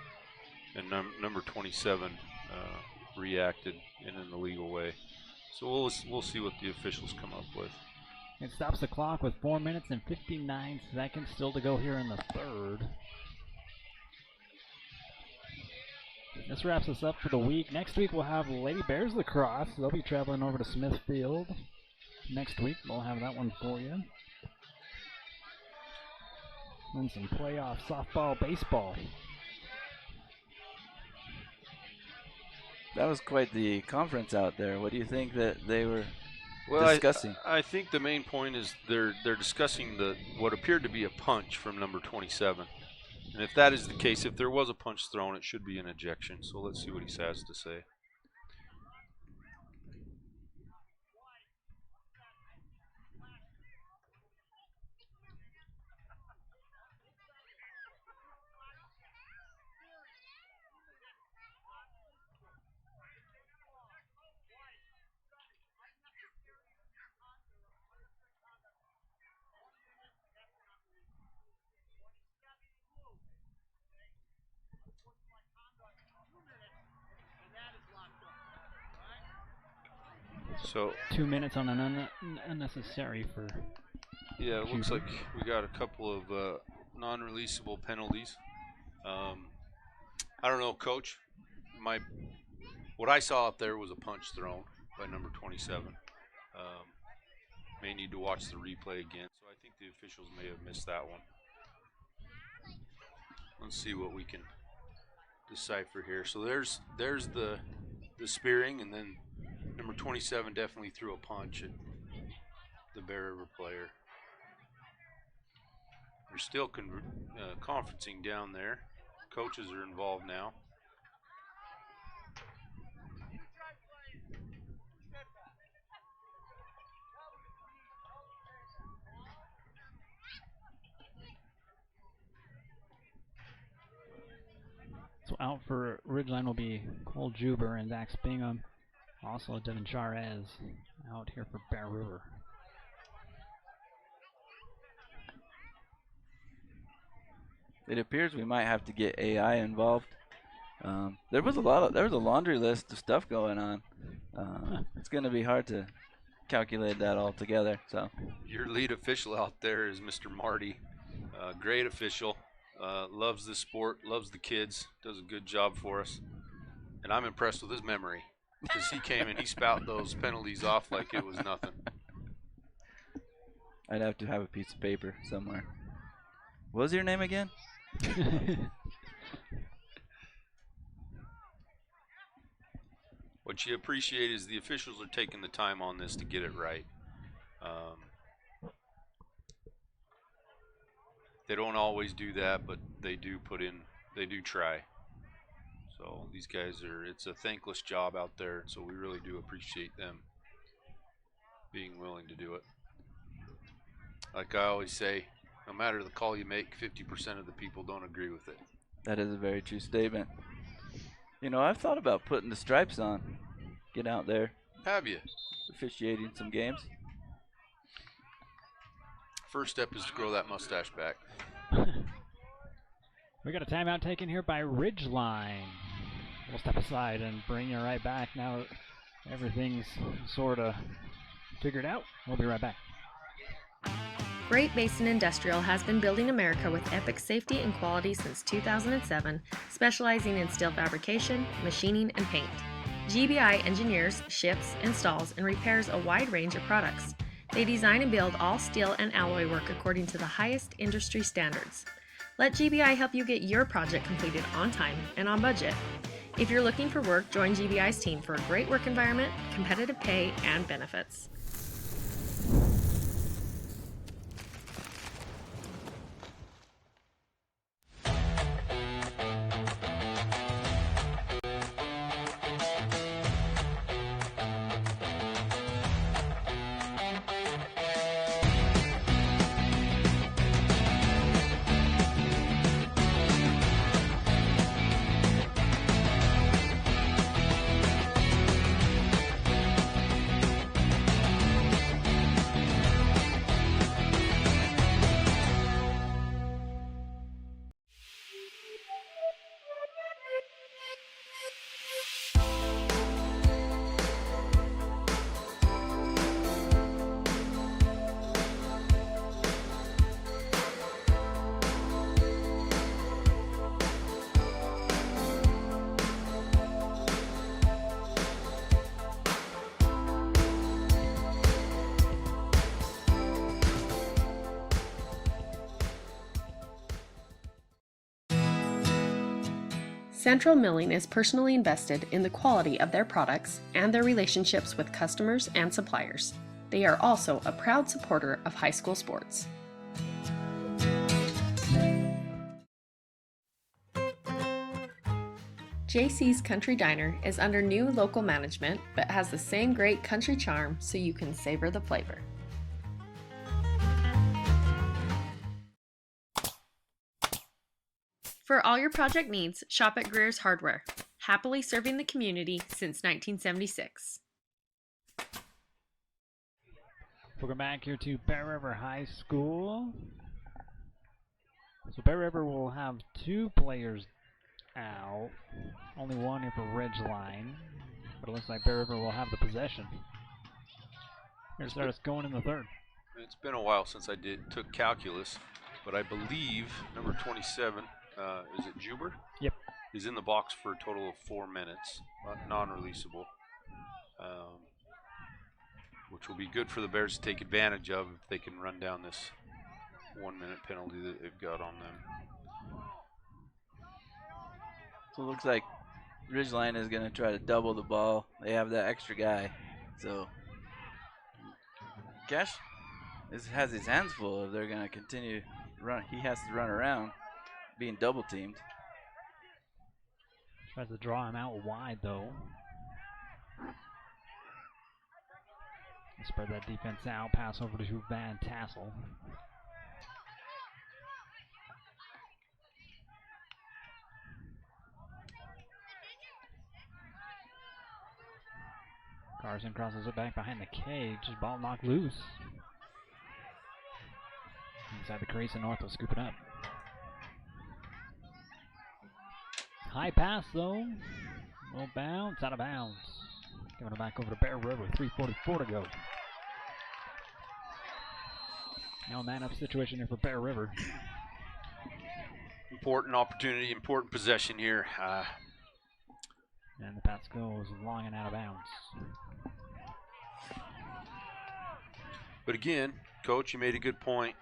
and number 27 reacted in an illegal way. So we'll see what the officials come up with. It stops the clock with 4 minutes and 59 seconds still to go here in the third. This wraps us up for the week. Next week we'll have Lady Bears Lacrosse. They'll be traveling over to Smithfield. Next week we'll have that one for you. And some playoff softball, baseball. That was quite the conference out there. What do you think that they were discussing? I think the main point is they're discussing what appeared to be a punch from number 27. And if that is the case, if there was a punch thrown, it should be an ejection. So let's see what he has to say. So 2 minutes on an unnecessary for. Yeah, it looks like we got a couple of non-releasable penalties. I don't know, Coach. What I saw up there was a punch thrown by number 27. May need to watch the replay again. So I think the officials may have missed that one. Let's see what we can decipher here. So there's the spearing, and then number 27 definitely threw a punch at the Bear River player. They're still conferencing down there. Coaches are involved now. So out for Ridgeline will be Cole Juber and Zach Bingham. Also Devin Charez out here for Bear River. It appears we might have to get AI involved. There was a laundry list of stuff going on. It's going to be hard to calculate that all together. So your lead official out there is Mr. Marty. Great official. Loves the sport, loves the kids, does a good job for us. And I'm impressed with his memory, because he came and he spout those penalties off like it was nothing. I'd have to have a piece of paper somewhere. What was your name again? What you appreciate is the officials are taking the time on this to get it right. They don't always do that, but they do try. So these guys it's a thankless job out there, so we really do appreciate them being willing to do it. Like I always say, no matter the call you make, 50% of the people don't agree with it. That is a very true statement. You know, I've thought about putting the stripes on. Get out there. Have you? Officiating some games. First step is to grow that mustache back. We got a timeout taken here by Ridgeline. We'll step aside and bring you right back now that everything's sort of figured out. We'll be right back. Great Basin Industrial has been building America with epic safety and quality since 2007, specializing in steel fabrication, machining, and paint. GBI engineers, ships, installs, and repairs a wide range of products. They design and build all steel and alloy work according to the highest industry standards. Let GBI help you get your project completed on time and on budget. If you're looking for work, join GBI's team for a great work environment, competitive pay, and benefits. Central Milling is personally invested in the quality of their products and their relationships with customers and suppliers. They are also a proud supporter of high school sports. JC's Country Diner is under new local management but has the same great country charm so you can savor the flavor. For all your project needs, shop at Greer's Hardware, happily serving the community since 1976. Welcome back here to Bear River High School. So Bear River will have 2 players out. Only one here for Ridgeline. But it looks like Bear River will have the possession. Here's Sardis going in the third. It's been a while since I took calculus, but I believe number 27, is it Juber? Yep. Is in the box for a total of 4 minutes, non-releasable, which will be good for the Bears to take advantage of if they can run down this 1-minute penalty that they've got on them. So it looks like Ridgeline is going to try to double the ball. They have that extra guy. So Cash has his hands full if they're going to continue run. He has to run around being double teamed. Tries to draw him out wide though. Spread that defense out. Pass over to Van Tassel. Carson crosses it back behind the cage. Ball knocked loose. Inside the crease and North will scoop it up. High pass though. Will bounce out of bounds. Giving it back over to Bear River. 3:44 to go. Now a man-up situation here for Bear River. Important opportunity, important possession here. And the pass goes long and out of bounds. But again, Coach, you made a good point.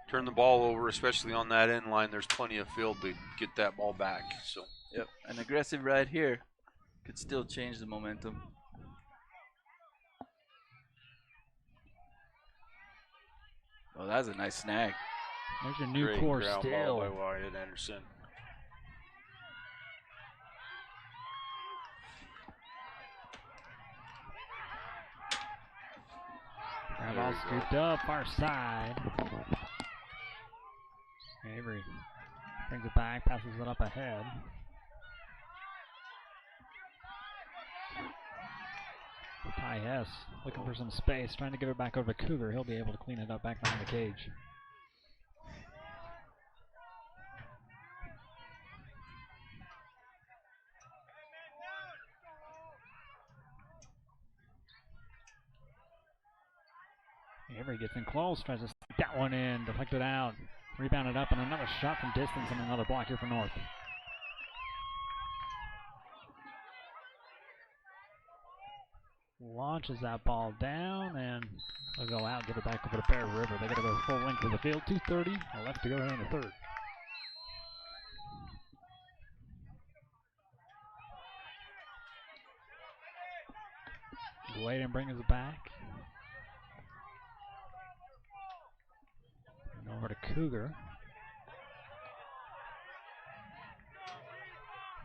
Turn the ball over, especially on that end line. There's plenty of field to get that ball back. So, yep, an aggressive ride here could still change the momentum. Oh, that's a nice snag. There's your new great core ground still. ball by Wyatt Anderson. Ground ball scooped up, far side. Avery brings it back, passes it up ahead. Ty Hess looking for some space, trying to give it back over to Cougar. He'll be able to clean it up back behind the cage. Avery gets in close, tries to stick that one in, deflected out, rebounded up, and another shot from distance and another block here for North. Launches that ball down and they'll go out, give it back over to Bear River. They got to go full length of the field. 2:30 left to go here in the third. Gladen brings it back. And over to Cougar.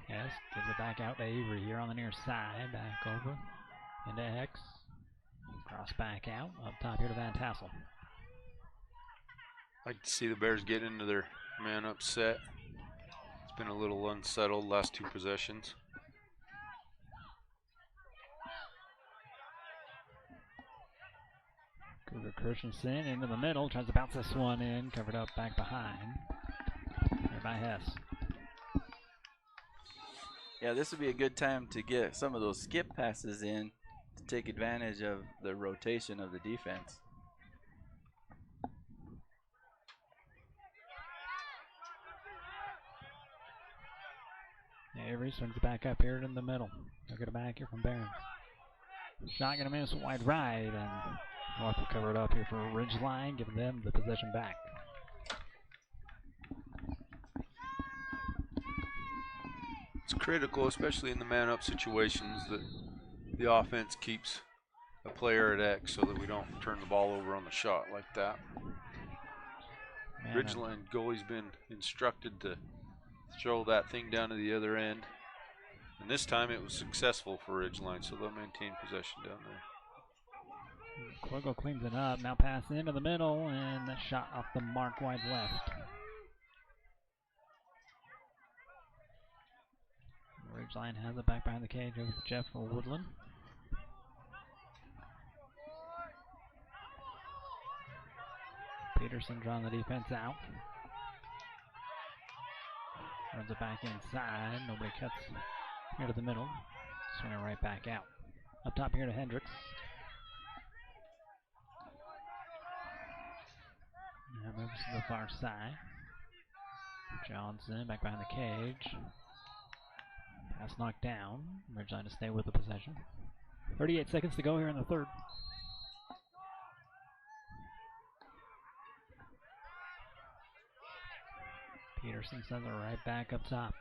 Yes, gives it back out to Avery here on the near side. Back over. Into X. Cross back out. Up top here to Van Tassel. Like to see the Bears get into their man up set. It's been a little unsettled last 2 possessions. Cougar Christensen into the middle. Tries to bounce this one in. Covered up back behind. Here by Hess. Yeah, this would be a good time to get some of those skip passes in to take advantage of the rotation of the defense. Avery swings it back up here in the middle. They'll get it back here from Barron. Shot gonna miss, wide right, and North will cover it up here for Ridgeline, giving them the possession back. It's critical, especially in the man-up situations, that the offense keeps a player at X so that we don't turn the ball over on the shot like that. Ridgeline goalie's been instructed to throw that thing down to the other end. And this time it was successful for Ridgeline, so they'll maintain possession down there. Quiggle cleans it up. Now pass into the middle, and the shot off the mark wide left. Ridgeline has it back behind the cage with Jeff Woodland. Peterson drawing the defense out. Runs it back inside. Nobody cuts here to the middle. Swing it right back out. Up top here to Hendricks. Now moves to the far side. Johnson back behind the cage. Pass knocked down. Ridgeline to stay with the possession. 38 seconds to go here in the third. Peterson sends it right back up top.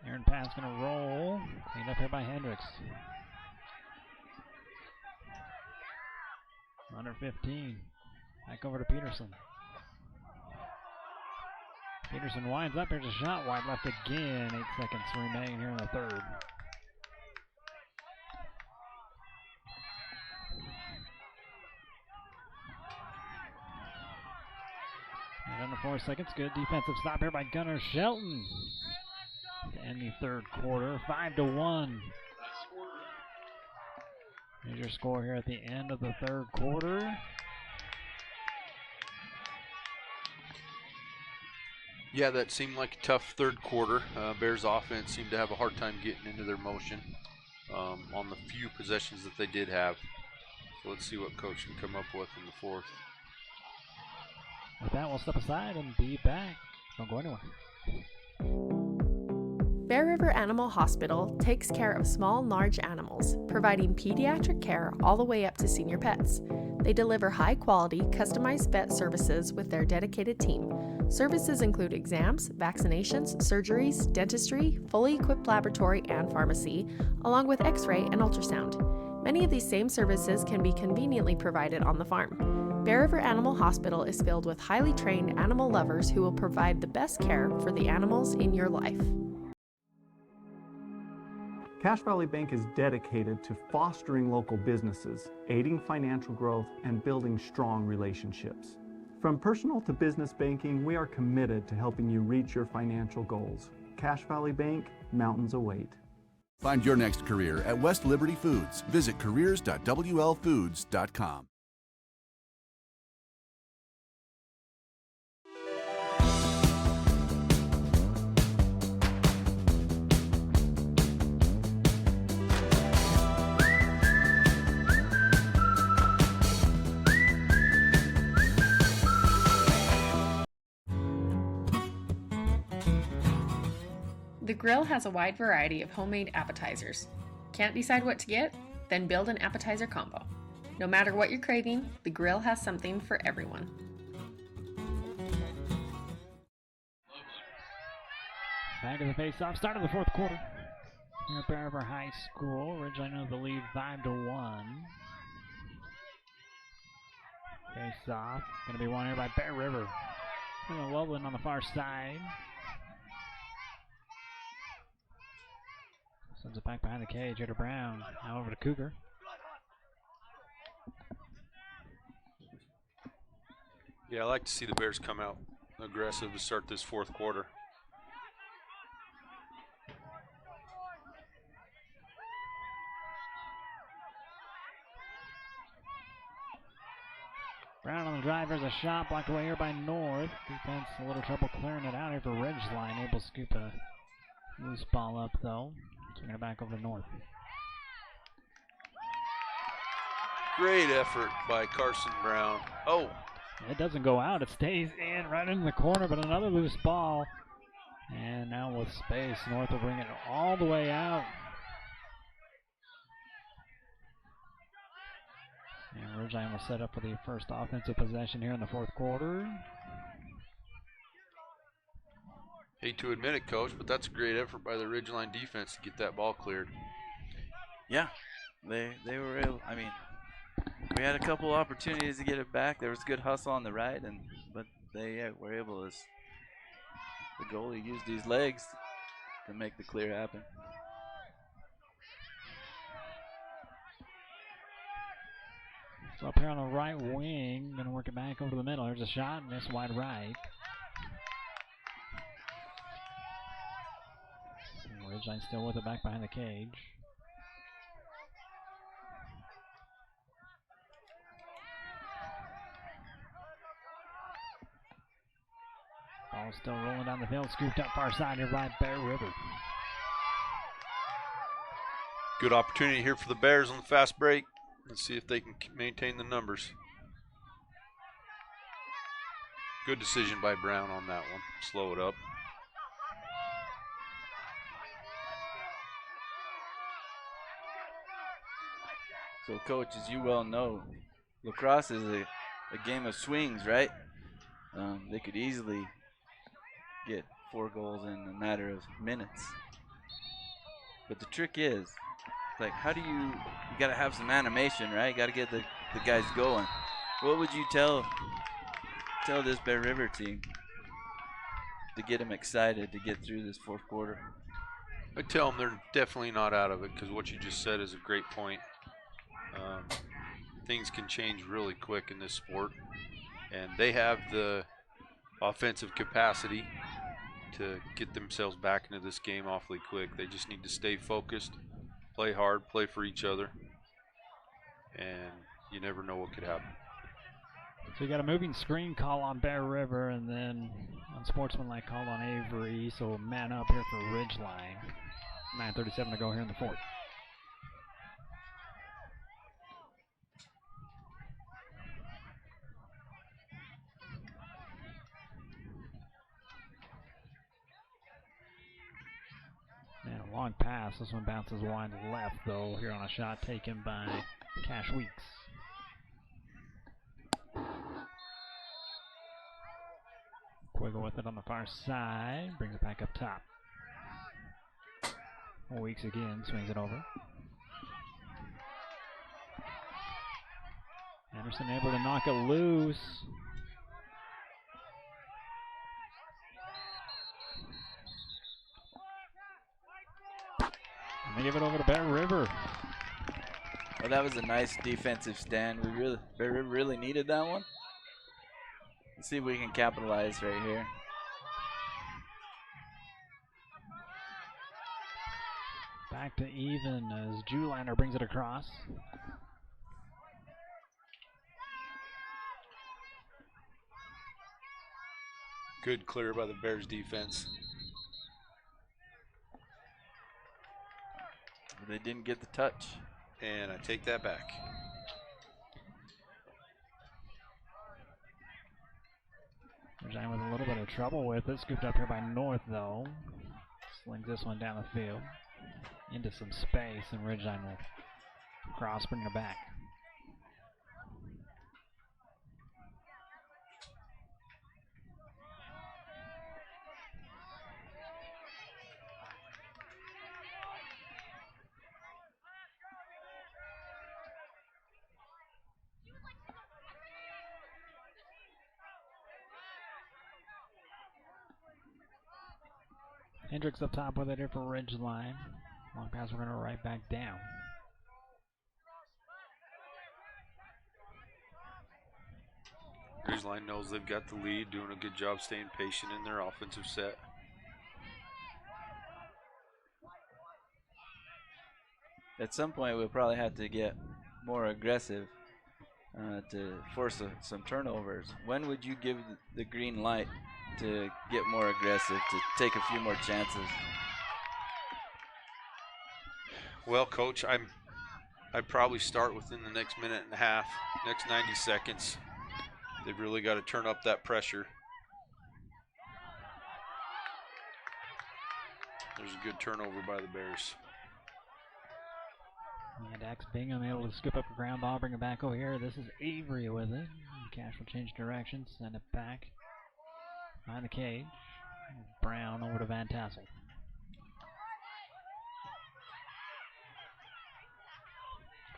Aaron pass gonna roll. Cleaned up here by Hendricks. Under 15. Back over to Peterson. Peterson winds up. Here's a shot wide left again. 8 seconds remaining here in the third. And under 4 seconds. Good defensive stop here by Gunnar Shelton. To end the third quarter. 5-1. Here's your score here at the end of the third quarter. Yeah, that seemed like a tough third quarter. Bears offense seemed to have a hard time getting into their motion on the few possessions that they did have. So let's see what coach can come up with in the fourth. With that, we'll step aside and be back. Don't go anywhere. Bear River Animal Hospital takes care of small and large animals, providing pediatric care all the way up to senior pets. They deliver high-quality, customized vet services with their dedicated team. Services include exams, vaccinations, surgeries, dentistry, fully equipped laboratory and pharmacy, along with x-ray and ultrasound. Many of these same services can be conveniently provided on the farm. Bear River Animal Hospital is filled with highly trained animal lovers who will provide the best care for the animals in your life. Cache Valley Bank is dedicated to fostering local businesses, aiding financial growth, and building strong relationships. From personal to business banking, we are committed to helping you reach your financial goals. Cache Valley Bank, mountains await. Find your next career at West Liberty Foods. Visit careers.wlfoods.com. The grill has a wide variety of homemade appetizers. Can't decide what to get? Then build an appetizer combo. No matter what you're craving, the grill has something for everyone. Back of the face-off, start of the fourth quarter. Here at Bear River High School, Ridgeline with the lead 5-1. Face-off, going to be won here by Bear River. Loveland on the far side. Sends it back behind the cage here to Brown. Now over to Cougar. Yeah, I like to see the Bears come out aggressive to start this fourth quarter. Brown on the drive. There's a shot blocked away here by North. Defense a little trouble clearing it out here for Ridgeline. Able to scoop a loose ball up though. Swinging it back over to North. Great effort by Carson Brown. Oh! It doesn't go out. It stays in right in the corner, but another loose ball. And now with space, North will bring it all the way out. And Ridgeline will set up for the first offensive possession here in the fourth quarter. Hate to admit it, Coach, but that's a great effort by the Ridgeline defense to get that ball cleared. Yeah, they were able. I mean, we had a couple opportunities to get it back. There was good hustle on the right, but they were able to. The goalie used these legs to make the clear happen. So up here on the right wing, going to work it back over the middle. There's a shot, and it's wide right. Ridgeline still with it back behind the cage. Ball still rolling down the field, scooped up far side here by Bear River. Good opportunity here for the Bears on the fast break. Let's see if they can maintain the numbers. Good decision by Brown on that one. Slow it up. So, Coach, as you well know, lacrosse is a game of swings, right? They could easily get 4 goals in a matter of minutes. But the trick is, like, how do you got to have some animation, right? You got to get the guys going. What would you tell this Bear River team to get them excited to get through this fourth quarter? I tell them they're definitely not out of it, because what you just said is a great point. Things can change really quick in this sport, and they have the offensive capacity to get themselves back into this game awfully quick. They just need to stay focused, play hard, play for each other, and you never know what could happen. So you got a moving screen call on Bear River, and then unsportsmanlike call on Avery. So man up here for Ridgeline. 9:37 to go here in the fourth. And a long pass. This one bounces wide left, though, here on a shot taken by Cash Weeks. Quiggle with it on the far side. Brings it back up top. Weeks again swings it over. Anderson able to knock it loose. And they give it over to Bear River. Well, that was a nice defensive stand. Bear River really needed that one. Let's see if we can capitalize right here. Back to even as Julander brings it across. Good clear by the Bears defense. They didn't get the touch. And I take that back. Ridgeline with a little bit of trouble with it. Scooped up here by North, though. Slings this one down the field into some space, and Ridgeline will cross, bring it back. Hendricks up top with it here for Ridgeline. Long pass, we're going to right back down. Ridgeline knows they've got the lead, doing a good job staying patient in their offensive set. At some point, we'll probably have to get more aggressive to force some turnovers. When would you give the green light to get more aggressive, to take a few more chances? Well, Coach, I'd probably start within the next minute and a half, next 90 seconds. They've really got to turn up that pressure. There's a good turnover by the Bears. And Dax Bingham able to scoop up a ground ball, bring it back over here. This is Avery with it. Cash will change directions, send it back behind the cage. Brown over to Van Tassel.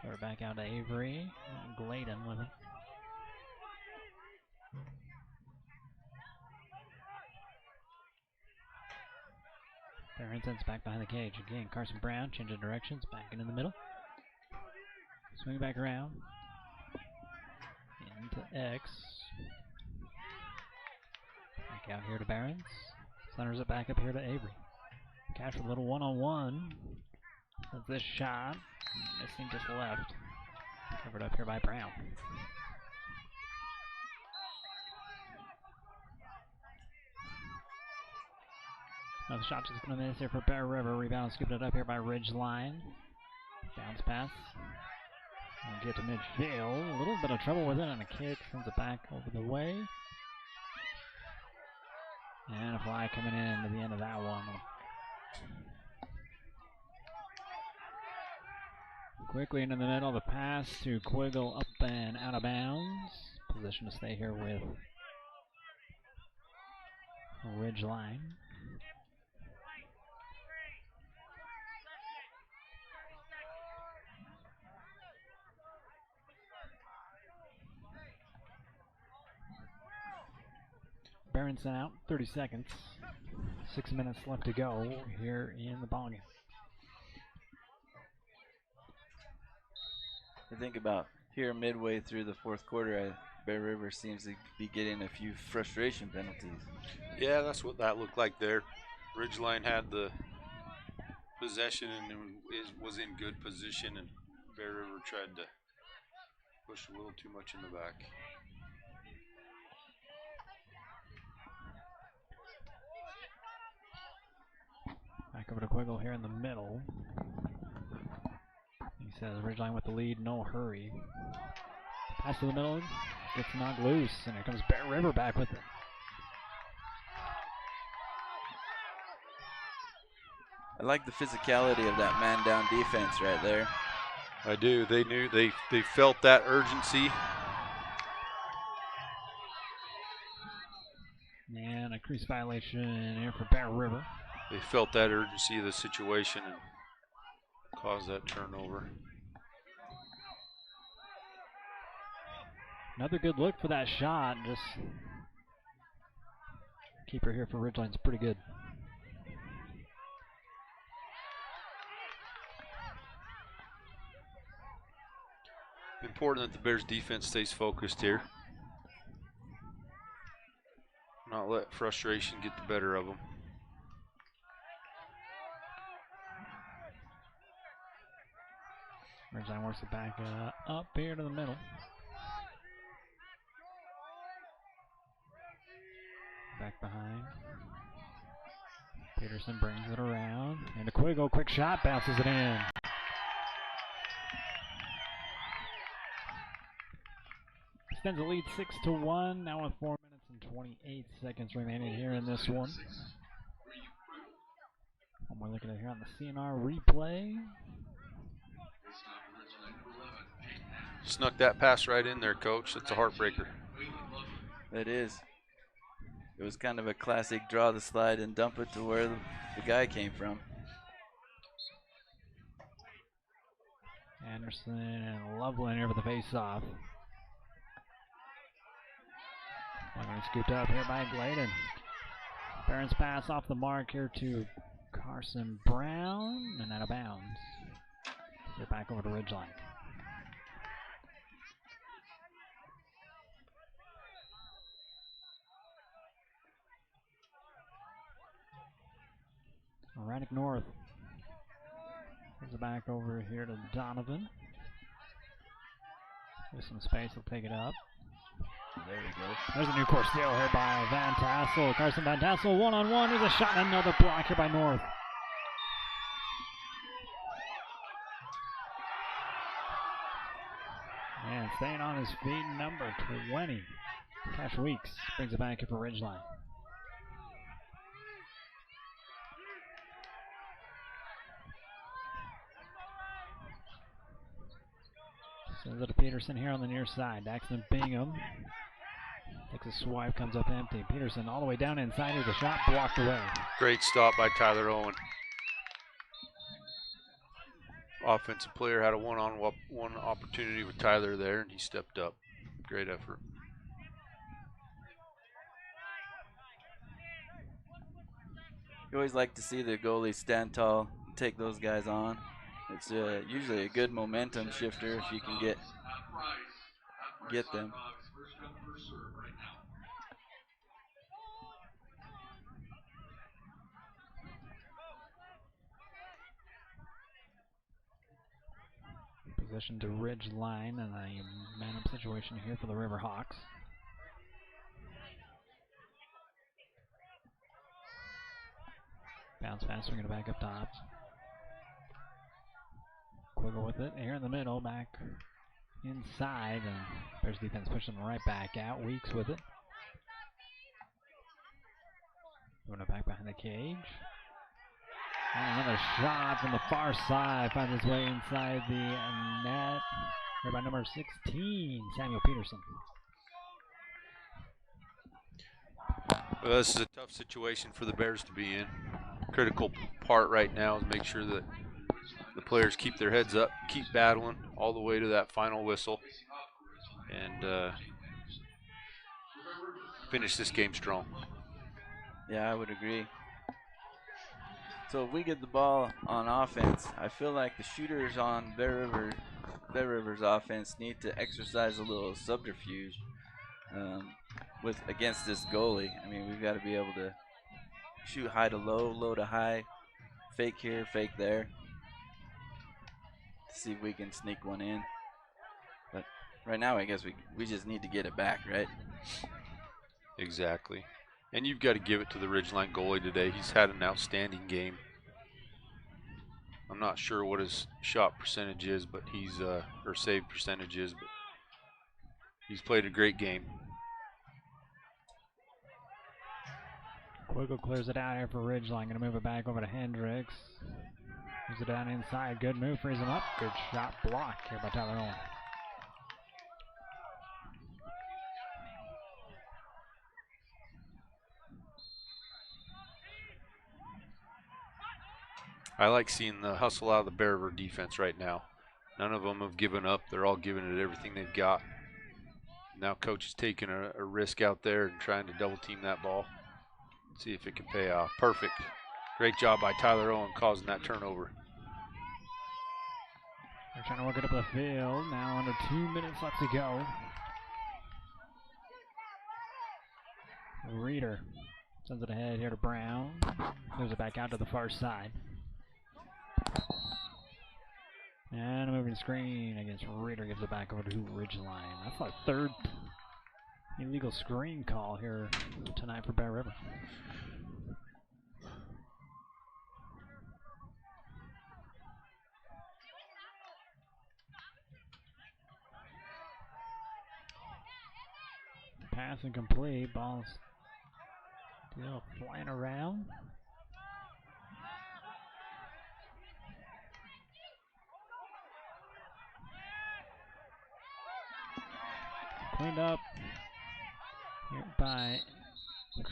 Clear it back out to Avery. Gladen with it. Barron sends back behind the cage. Again, Carson Brown changing directions, back into the middle. Swing back around. Into X. Back out here to Barons. Centers it back up here to Avery. Cash with a little one-on-one. That's this shot. Missing just left. Covered up here by Brown. Another shot just going to miss here for Bear River. Rebound skipping it up here by Ridgeline. Bounce pass. We'll get to midfield. A little bit of trouble with it on a kick. Sends it back over the way. And a fly coming in to the end of that one. Quickly into the middle. The pass to Quiggle up and out of bounds. Position to stay here with Ridgeline. Berenson out, 30 seconds. 6 minutes left to go here in the ballgame. I think about here midway through the fourth quarter, Bear River seems to be getting a few frustration penalties. Yeah, that's what that looked like there. Ridgeline had the possession and was in good position, and Bear River tried to push a little too much in the back. Back over to Quiggle here in the middle. He says Ridgeline with the lead, no hurry. Pass to the middle, gets knocked loose, and here comes Bear River back with it. I like the physicality of that man-down defense right there. I do. They knew they felt that urgency. And a crease violation here for Bear River. They felt that urgency of the situation and caused that turnover. Another good look for that shot. Just keeper here for Ridgeline's pretty good. Important that the Bears defense stays focused here. Not let frustration get the better of them. Ridgeline works it back up here to the middle. Back behind. Peterson brings it around. And a Quiggle, quick shot, bounces it in. Extends the lead 6-1. Now with 4 minutes and 28 seconds remaining here in this one. We're looking at here on the CNR replay. Snuck that pass right in there, Coach. That's a heartbreaker. It is. It was kind of a classic draw the slide and dump it to where the guy came from. Anderson and Loveland here for the face-off. Scooped up here by Gladen. Barron's pass off the mark here to Carson Brown and out of bounds. Get back over to Ridgeline. Raddick North. Brings it back over here to Donovan. There's some space, he'll take it up. There we go. There's a new course steal here by Van Tassel. Carson Van Tassel one-on-one. There's a shot and another block here by North. And staying on his feet, number 20. Cash Weeks brings it back here for Ridgeline. Sends it to Peterson here on the near side. Daxton Bingham takes a swipe, comes up empty. Peterson all the way down inside. Here's a shot blocked away. Great stop by Tyler Owen. Offensive player had a one-on-one opportunity with Tyler there, and he stepped up. Great effort. You always like to see the goalie stand tall, take those guys on. It's usually a good momentum shifter if you can get them. Possession to Ridgeline and a man-up situation here for the Riverhawks. Bounce pass, we're going to back up top. Quiggle with it here in the middle, back inside, and Bears defense pushing right back out. Weeks with it. Going back behind the cage. And another shot from the far side finds its way inside the net. Here by number 16, Samuel Peterson. Well, this is a tough situation for the Bears to be in. Critical part right now is make sure that the players keep their heads up, keep battling all the way to that final whistle, and finish this game strong. Yeah, I would agree. So if we get the ball on offense, I feel like the shooters on Bear River's offense need to exercise a little subterfuge against this goalie. I mean, we've got to be able to shoot high to low, low to high, fake here, fake there, to see if we can sneak one in. But right now, I guess we just need to get it back, right? Exactly. And you've got to give it to the Ridgeline goalie today. He's had an outstanding game. I'm not sure what his shot percentage is, but or save percentage is, but he's played a great game. Quiggle clears it out here for Ridgeline. Going to move it back over to Hendricks. Moves it down inside. Good move, frees him up. Good shot blocked here by Tyler Owen. I like seeing the hustle out of the Bear River defense right now. None of them have given up. They're all giving it everything they've got. Now coach is taking a risk out there and trying to double team that ball. See if it can pay off. Perfect. Great job by Tyler Owen causing that turnover. They're trying to work it up the field. Now under 2 minutes left to go. Reeder sends it ahead here to Brown. Moves it back out to the far side. And a moving screen against Reeder, gives it back over to Ridgeline. That's our third illegal screen call here tonight for Bear River. Pass incomplete. Ball's still flying around. Cleaned up here by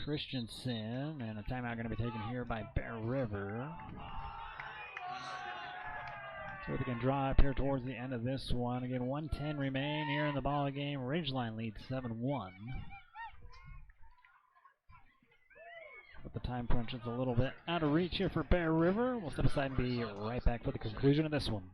Christensen, and a timeout going to be taken here by Bear River. So we can draw up here towards the end of this one. Again, 1:10 remain here in the ball game. Ridgeline leads 7-1. But the time crunch is a little bit out of reach here for Bear River. We'll step aside and be right back for the conclusion of this one.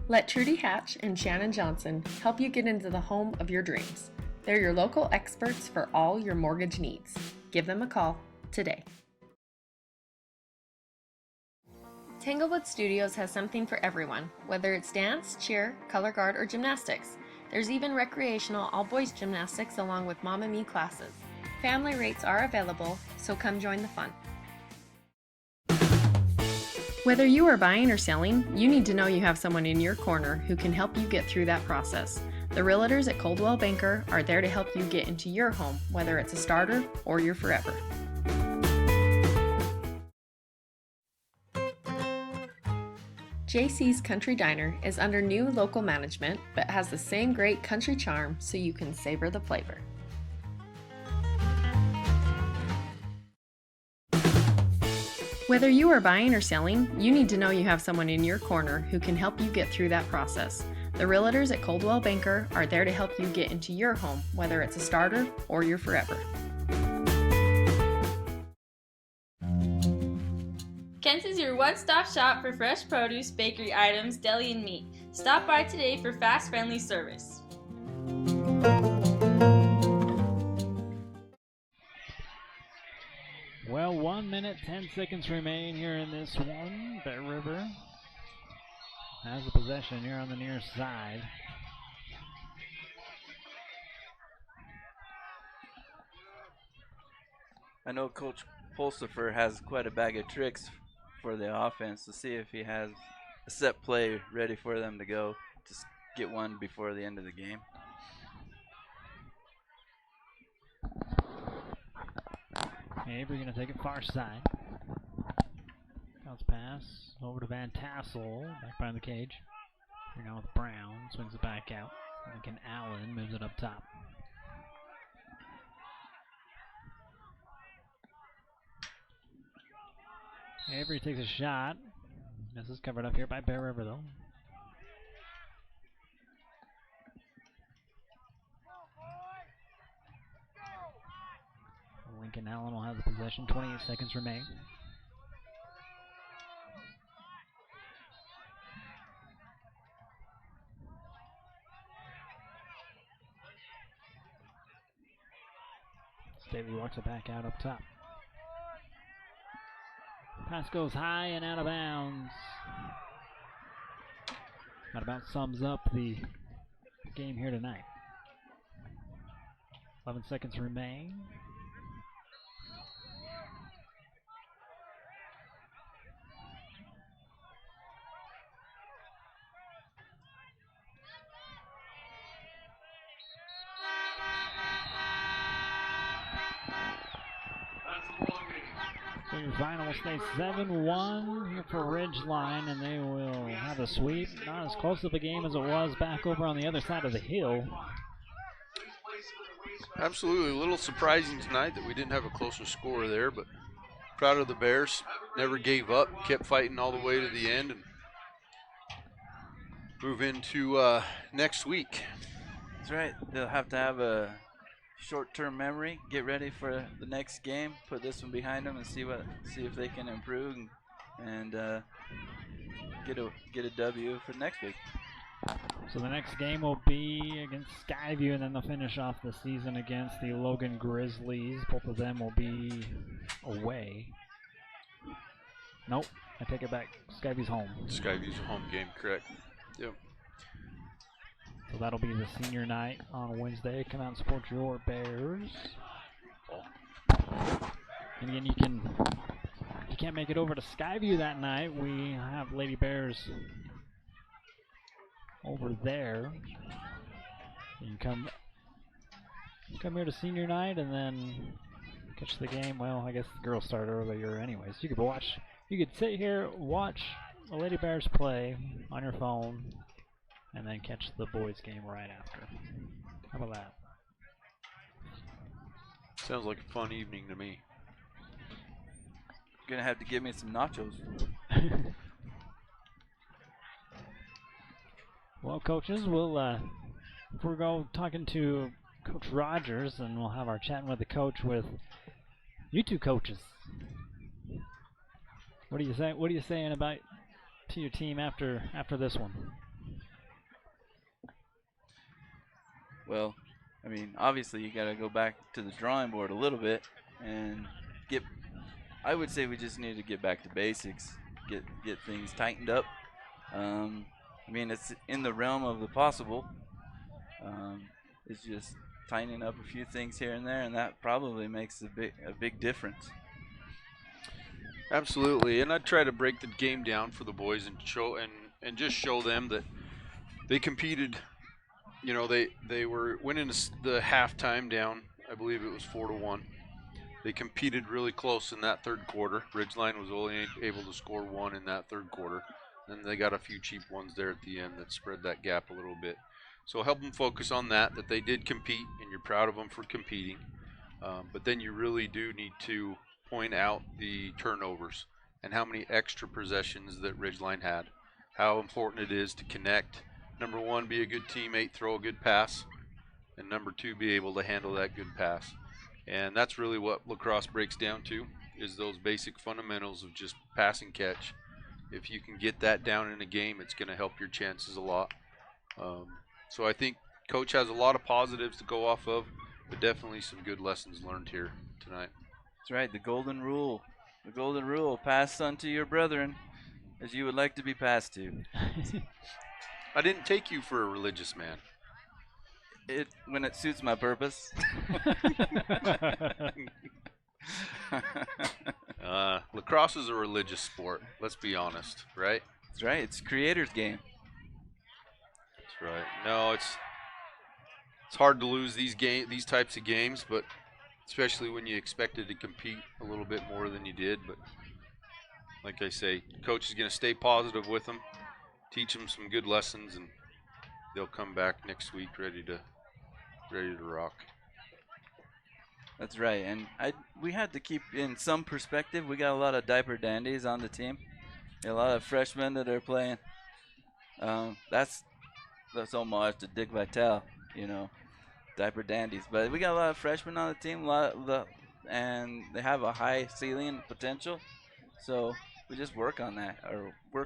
Let Trudy Hatch and Shannon Johnson help you get into the home of your dreams. They're your local experts for all your mortgage needs. Give them a call today. Tanglewood Studios has something for everyone, whether it's dance, cheer, color guard, or gymnastics. There's even recreational all-boys gymnastics along with Mamma Me classes. Family rates are available, so come join the fun. Whether you are buying or selling, you need to know you have someone in your corner who can help you get through that process. The realtors at Coldwell Banker are there to help you get into your home, whether it's a starter or your forever. JC's Country Diner is under new local management but has the same great country charm so you can savor the flavor. Whether you are buying or selling, you need to know you have someone in your corner who can help you get through that process. The realtors at Coldwell Banker are there to help you get into your home, whether it's a starter or your forever. Kent's is your one-stop shop for fresh produce, bakery items, deli, and meat. Stop by today for fast, friendly service. Well, 1 minute, 10 seconds remain here in this one. Bear River has the possession here on the near side. I know Coach Pulsifer has quite a bag of tricks for the offense, to see if he has a set play ready for them to go. Just get one before the end of the game. Avery going to take it far side. Bounce pass over to Van Tassel, back behind the cage. Here now with Brown, swings it back out. Lincoln Allen moves it up top. Avery takes a shot. This is covered up here by Bear River, though. Lincoln Allen will have the possession. 28 seconds remain. Staley walks it back out up top. Pass goes high and out of bounds. That about sums up the game here tonight. 11 seconds remain. Senior final will stay 7-1 here for Ridgeline, and they will have a sweep. Not as close of a game as it was back over on the other side of the hill. Absolutely. A little surprising tonight that we didn't have a closer score there, but proud of the Bears. Never gave up, kept fighting all the way to the end, and move into next week. That's right. They'll have to have a short-term memory, get ready for the next game, put this one behind them, and see if they can improve and get a W for next week. So the next game will be against Skyview, and then they'll finish off the season against the Logan Grizzlies. Both of them will be away. Nope, I take it back. Skyview's home. Skyview's a home game, correct. Yep. So that'll be the senior night on Wednesday. Come out and support your Bears. And again, if you can't make it over to Skyview that night, we have Lady Bears over there. You can come here to senior night and then catch the game. Well, I guess the girls start earlier anyways. You could sit here, watch the Lady Bears play on your phone, and then catch the boys game right after. How about that? Sounds like a fun evening to me. You're gonna have to give me some nachos. Well, coaches, we're go talking to Coach Rogers, and we'll have our chatting with the coach with you two coaches. What are you saying? What are you saying about to your team after this one? Well, I mean, obviously you got to go back to the drawing board a little bit and I would say we just need to get back to basics, get things tightened up. I mean, it's in the realm of the possible. It's just tightening up a few things here and there, and that probably makes a big difference. Absolutely, and I'd try to break the game down for the boys and just show them that they competed. You know, they were winning the halftime down. I believe it was 4-1. They competed really close in that third quarter. Ridgeline was only able to score one in that third quarter. And they got a few cheap ones there at the end that spread that gap a little bit. So help them focus on that they did compete, and you're proud of them for competing. But then you really do need to point out the turnovers and how many extra possessions that Ridgeline had. How important it is to connect. Number one, be a good teammate, throw a good pass. And number two, be able to handle that good pass. And that's really what lacrosse breaks down to, is those basic fundamentals of just pass and catch. If you can get that down in a game, it's going to help your chances a lot. So I think Coach has a lot of positives to go off of, but definitely some good lessons learned here tonight. That's right, the golden rule. The golden rule, pass unto your brethren as you would like to be passed to. I didn't take you for a religious man. When it suits my purpose. Lacrosse is a religious sport, let's be honest, right? That's right, it's creator's game. That's right. No, it's hard to lose these types of games, but especially when you expected to compete a little bit more than you did. But like I say, Coach is going to stay positive with them, teach them some good lessons, and they'll come back next week ready to rock. That's right, and we had to keep in some perspective. We got a lot of diaper dandies on the team, a lot of freshmen that are playing. That's homage to Dick Vitale, diaper dandies. But we got a lot of freshmen on the team, and they have a high ceiling potential. So we just work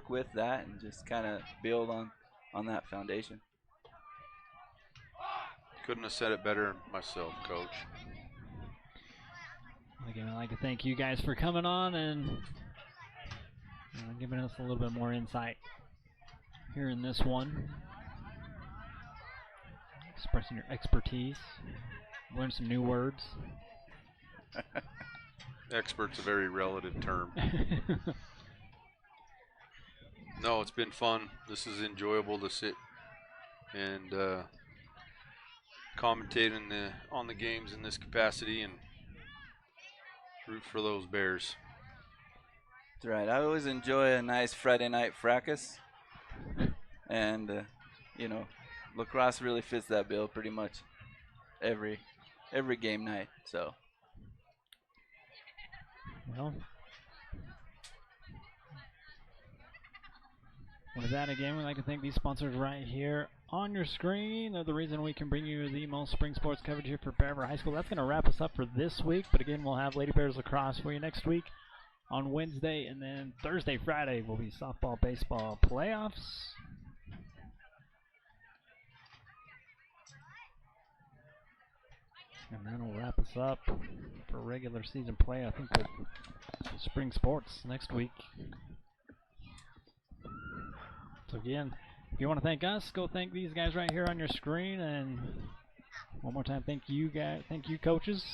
with that, and just kind of build on that foundation. Couldn't have said it better myself, Coach. Again, I'd like to thank you guys for coming on and giving us a little bit more insight here in this one. Expressing your expertise. Learn some new words. Expert's a very relative term. No, it's been fun. This is enjoyable to sit and commentate on the games in this capacity and root for those Bears. That's right. I always enjoy a nice Friday night fracas. And, lacrosse really fits that bill pretty much every game night. So. Well, with that, again, we'd like to thank these sponsors right here on your screen. They're the reason we can bring you the most spring sports coverage here for Bear River High School. That's going to wrap us up for this week. But again, we'll have Lady Bears lacrosse for you next week on Wednesday. And then Thursday, Friday will be softball, baseball playoffs. And then we'll wrap us up for regular season play, I think, with spring sports next week. So again, if you want to thank us, go thank these guys right here on your screen. And one more time, thank you guys, thank you coaches,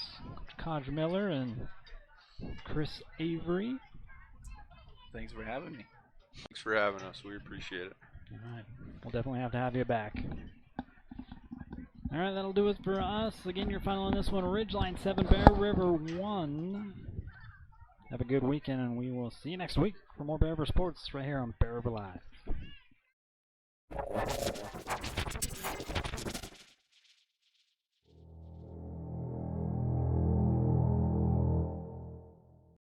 Coach Miller and Chris Avery. Thanks for having me. Thanks for having us. We appreciate it. All right, we'll definitely have to have you back. All right, that'll do it for us. Again, your final on this one, Ridgeline 7, Bear River 1. Have a good weekend, and we will see you next week for more Bear River Sports right here on Bear River Live.